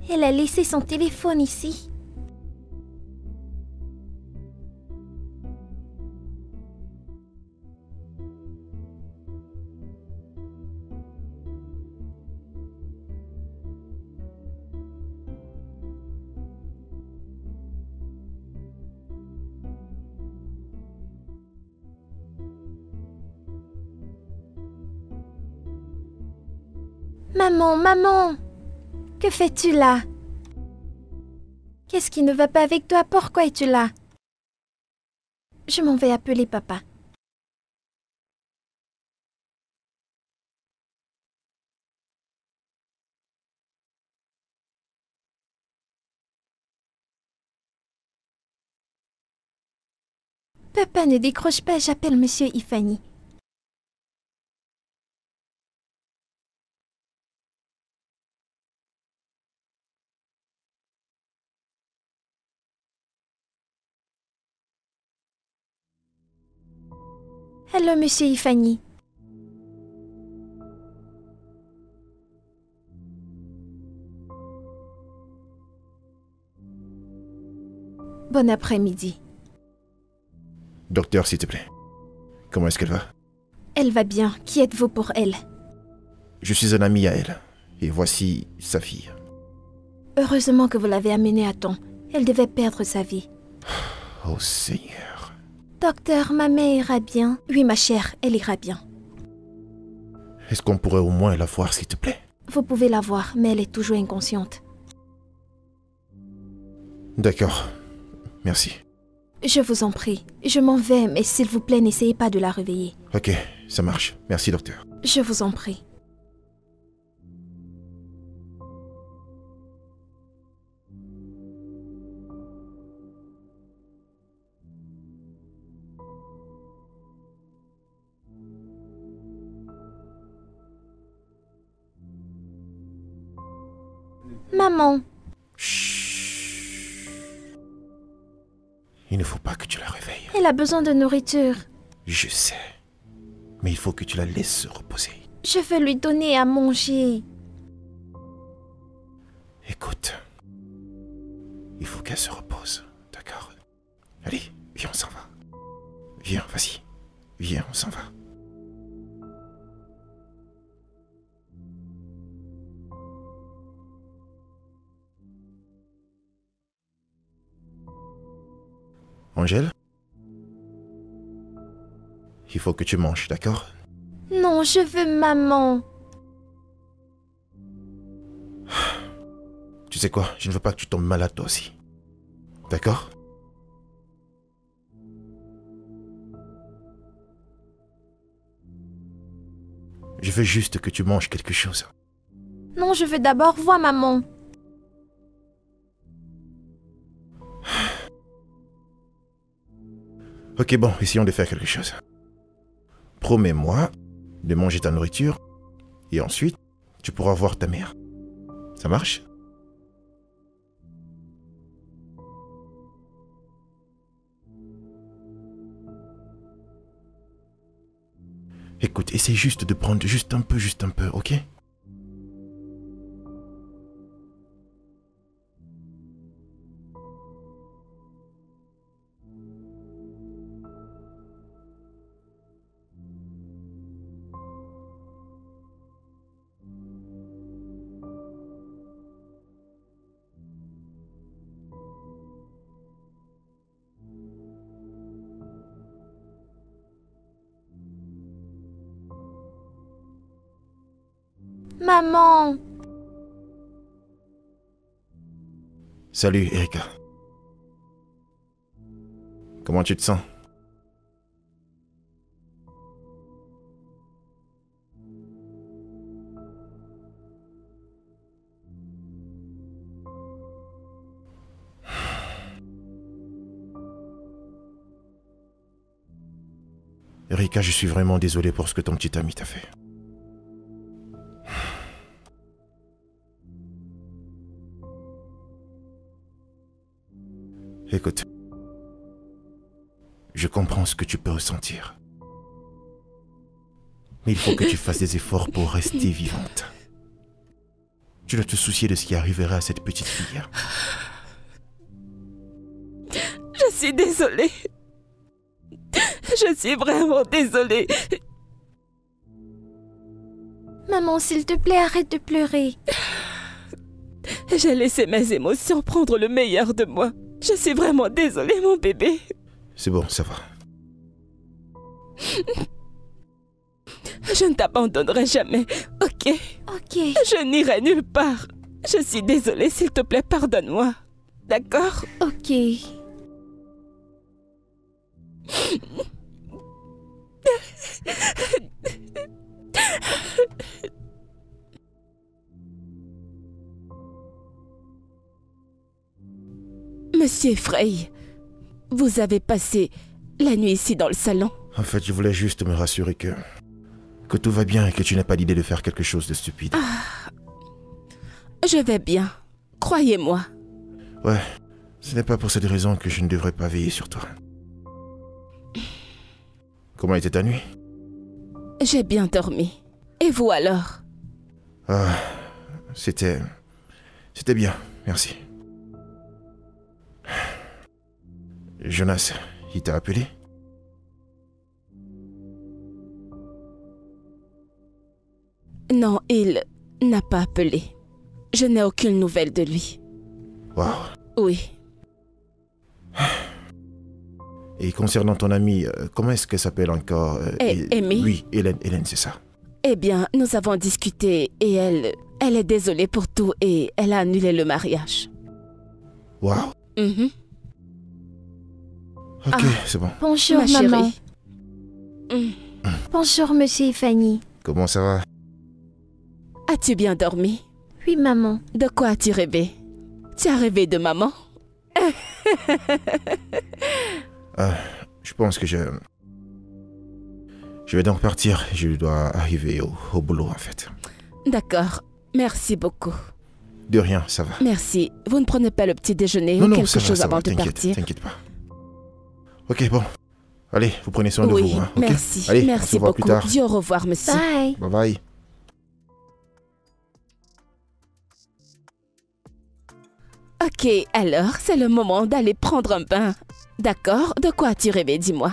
Elle a laissé son téléphone ici. Maman, maman! Que fais-tu là? Qu'est-ce qui ne va pas avec toi? Pourquoi es-tu là? Je m'en vais appeler papa. Papa, ne décroche pas, j'appelle Monsieur Ifani. Allô, Monsieur Ifani. Bon après-midi. Docteur, s'il te plaît. Comment est-ce qu'elle va? Elle va bien. Qui êtes-vous pour elle? Je suis un ami à elle. Et voici sa fille. Heureusement que vous l'avez amenée à temps. Elle devait perdre sa vie. Oh Seigneur. Docteur, ma mère ira bien. Oui, ma chère, elle ira bien. Est-ce qu'on pourrait au moins la voir, s'il te plaît? Vous pouvez la voir, mais elle est toujours inconsciente. D'accord. Merci. Je vous en prie. Je m'en vais, mais s'il vous plaît, n'essayez pas de la réveiller. Ok, ça marche. Merci, docteur. Je vous en prie. Maman. Chut. Il ne faut pas que tu la réveilles. Elle a besoin de nourriture. Je sais. Mais il faut que tu la laisses se reposer. Je veux lui donner à manger. Écoute. Il faut qu'elle se repose. D'accord? Allez, viens, on s'en va. Viens, vas-y. Viens, on s'en va. Angèle? Il faut que tu manges, d'accord? Non, je veux maman. Tu sais quoi? Je ne veux pas que tu tombes malade toi aussi. D'accord? Je veux juste que tu manges quelque chose. Non, je veux d'abord voir maman. Ok, bon, essayons de faire quelque chose. Promets-moi de manger ta nourriture et ensuite, tu pourras voir ta mère. Ça marche? Écoute, essaye juste de prendre juste un peu, ok? Maman. Salut, Erika. Comment tu te sens? Erika, je suis vraiment désolé pour ce que ton petit ami t'a fait. Écoute, je comprends ce que tu peux ressentir. Mais il faut que tu fasses des efforts pour rester vivante. Tu dois te soucier de ce qui arriverait à cette petite fille. Je suis désolée. Je suis vraiment désolée. Maman, s'il te plaît, arrête de pleurer. J'ai laissé mes émotions prendre le meilleur de moi. Je suis vraiment désolée, mon bébé. C'est bon, ça va. Je ne t'abandonnerai jamais, ok? Ok. Je n'irai nulle part. Je suis désolée, s'il te plaît, pardonne-moi. D'accord? Ok. Monsieur Frey, vous avez passé la nuit ici dans le salon? En fait, je voulais juste me rassurer que tout va bien et que tu n'as pas l'idée de faire quelque chose de stupide. Je vais bien, croyez-moi. Ouais, ce n'est pas pour cette raison que je ne devrais pas veiller sur toi. Comment était ta nuit? J'ai bien dormi. Et vous alors? Ah, c'était bien, merci. Jonas, il t'a appelé? Non, il n'a pas appelé. Je n'ai aucune nouvelle de lui. Waouh. Oui. Et concernant ton amie, comment est-ce qu'elle s'appelle encore? Amy? Oui, Hélène, c'est ça. Eh bien, nous avons discuté et elle est désolée pour tout et elle a annulé le mariage. Waouh. Mhm. Ok, c'est bon. Bonjour, Ma maman. chérie. Bonjour, monsieur et Fanny. Comment ça va? As-tu bien dormi? Oui, maman. De quoi as-tu rêvé? Tu as rêvé de maman? Je pense que je vais donc partir. Je dois arriver au boulot, en fait. D'accord. Merci beaucoup. De rien, ça va. Merci. Vous ne prenez pas le petit déjeuner Non, ou non, quelque ça va, chose ça va, avant de t'inquiète, partir? t'inquiète pas. Ok, bon. Allez, vous prenez soin de Oui, vous, hein, ok? merci. Allez, on Merci se voit beaucoup. plus tard. Dis au revoir, monsieur. Bye. Bye bye. Ok, alors, c'est le moment d'aller prendre un bain. D'accord? De quoi as-tu rêvé, dis-moi?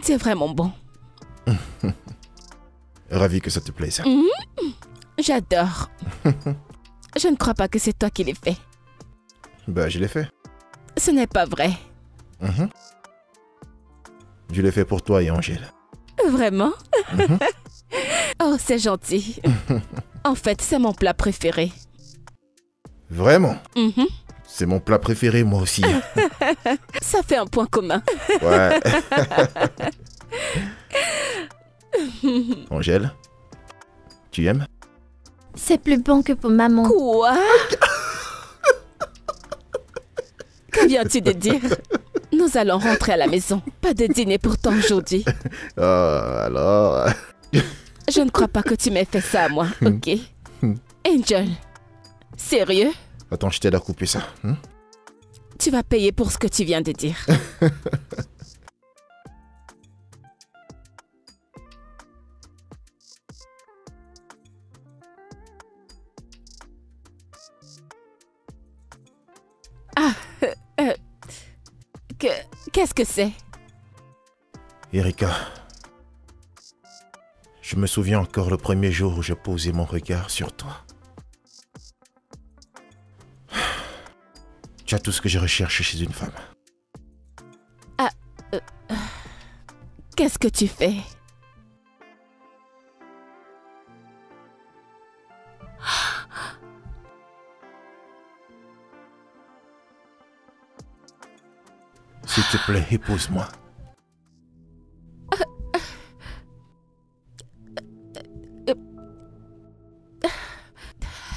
C'est vraiment bon. Ravi que ça te plaise. J'adore. Je ne crois pas que c'est toi qui l'ai fait. Bah, je l'ai fait. Ce n'est pas vrai. Je l'ai fait pour toi et Angèle. Vraiment? Oh, c'est gentil. En fait, c'est mon plat préféré. Vraiment? C'est mon plat préféré, moi aussi. Ça fait un point commun. Ouais. Angèle, tu aimes? C'est plus bon que pour maman. Quoi? Que viens-tu de dire? Nous allons rentrer à la maison. Pas de dîner pour toi aujourd'hui. Oh, alors... Je ne crois pas que tu m'aies fait ça à moi, ok? Angel, sérieux? Attends, je t'aide à couper ça. Tu vas payer pour ce que tu viens de dire. Qu'est-ce que c'est? Erika, je me souviens encore le premier jour où je posais mon regard sur toi. Tu as tout ce que je recherche chez une femme. Qu'est-ce que tu fais? S'il te plaît, épouse-moi.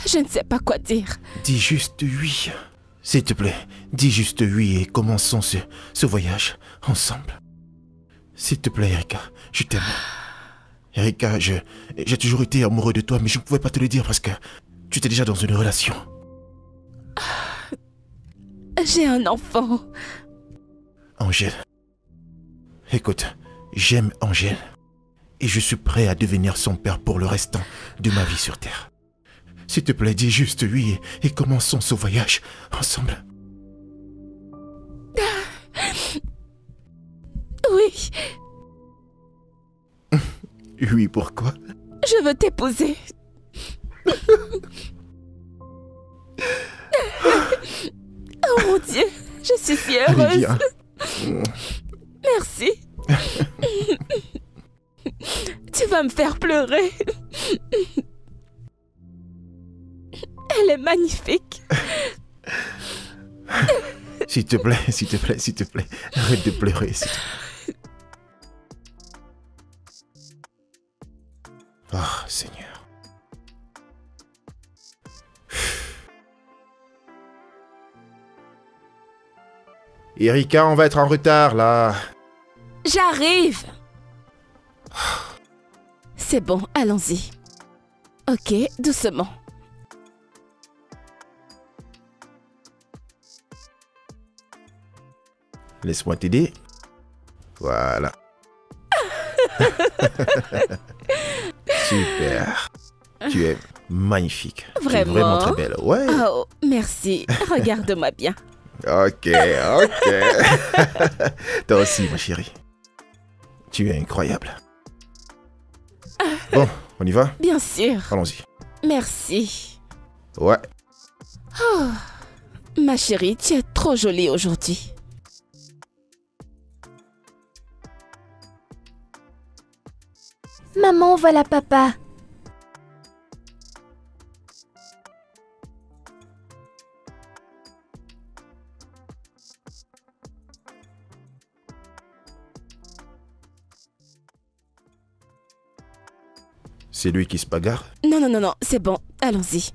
Je ne sais pas quoi dire. Dis juste oui. S'il te plaît, dis juste oui et commençons ce voyage ensemble. S'il te plaît, Erika, je t'aime. Erika, j'ai toujours été amoureux de toi, mais je ne pouvais pas te le dire parce que tu étais déjà dans une relation. J'ai un enfant. Angèle. Écoute, j'aime Angèle. Et je suis prêt à devenir son père pour le restant de ma vie sur Terre. S'il te plaît, dis juste oui et commençons ce voyage ensemble. Oui. Oui, pourquoi? Je veux t'épouser. Oh mon Dieu, je suis si Allez, heureuse. viens. Merci. Tu vas me faire pleurer. Elle est magnifique. S'il te plaît, s'il te plaît, s'il te plaît. Arrête de pleurer, s'il te plaît. Oh, Seigneur. Erika, on va être en retard, là. J'arrive. C'est bon, allons-y. Ok, doucement. Laisse-moi t'aider. Voilà. Super. Tu es magnifique. Vraiment? Tu es vraiment très belle. Ouais. Oh, merci. Regarde-moi bien. Ok, ok. Toi aussi, ma chérie. Tu es incroyable. Bon, on y va? Bien sûr. Allons-y. Merci. Ouais. Oh, ma chérie, tu es trop jolie aujourd'hui. Maman, voilà papa. C'est lui qui se bagarre? Non, non, non, non, c'est bon, allons-y.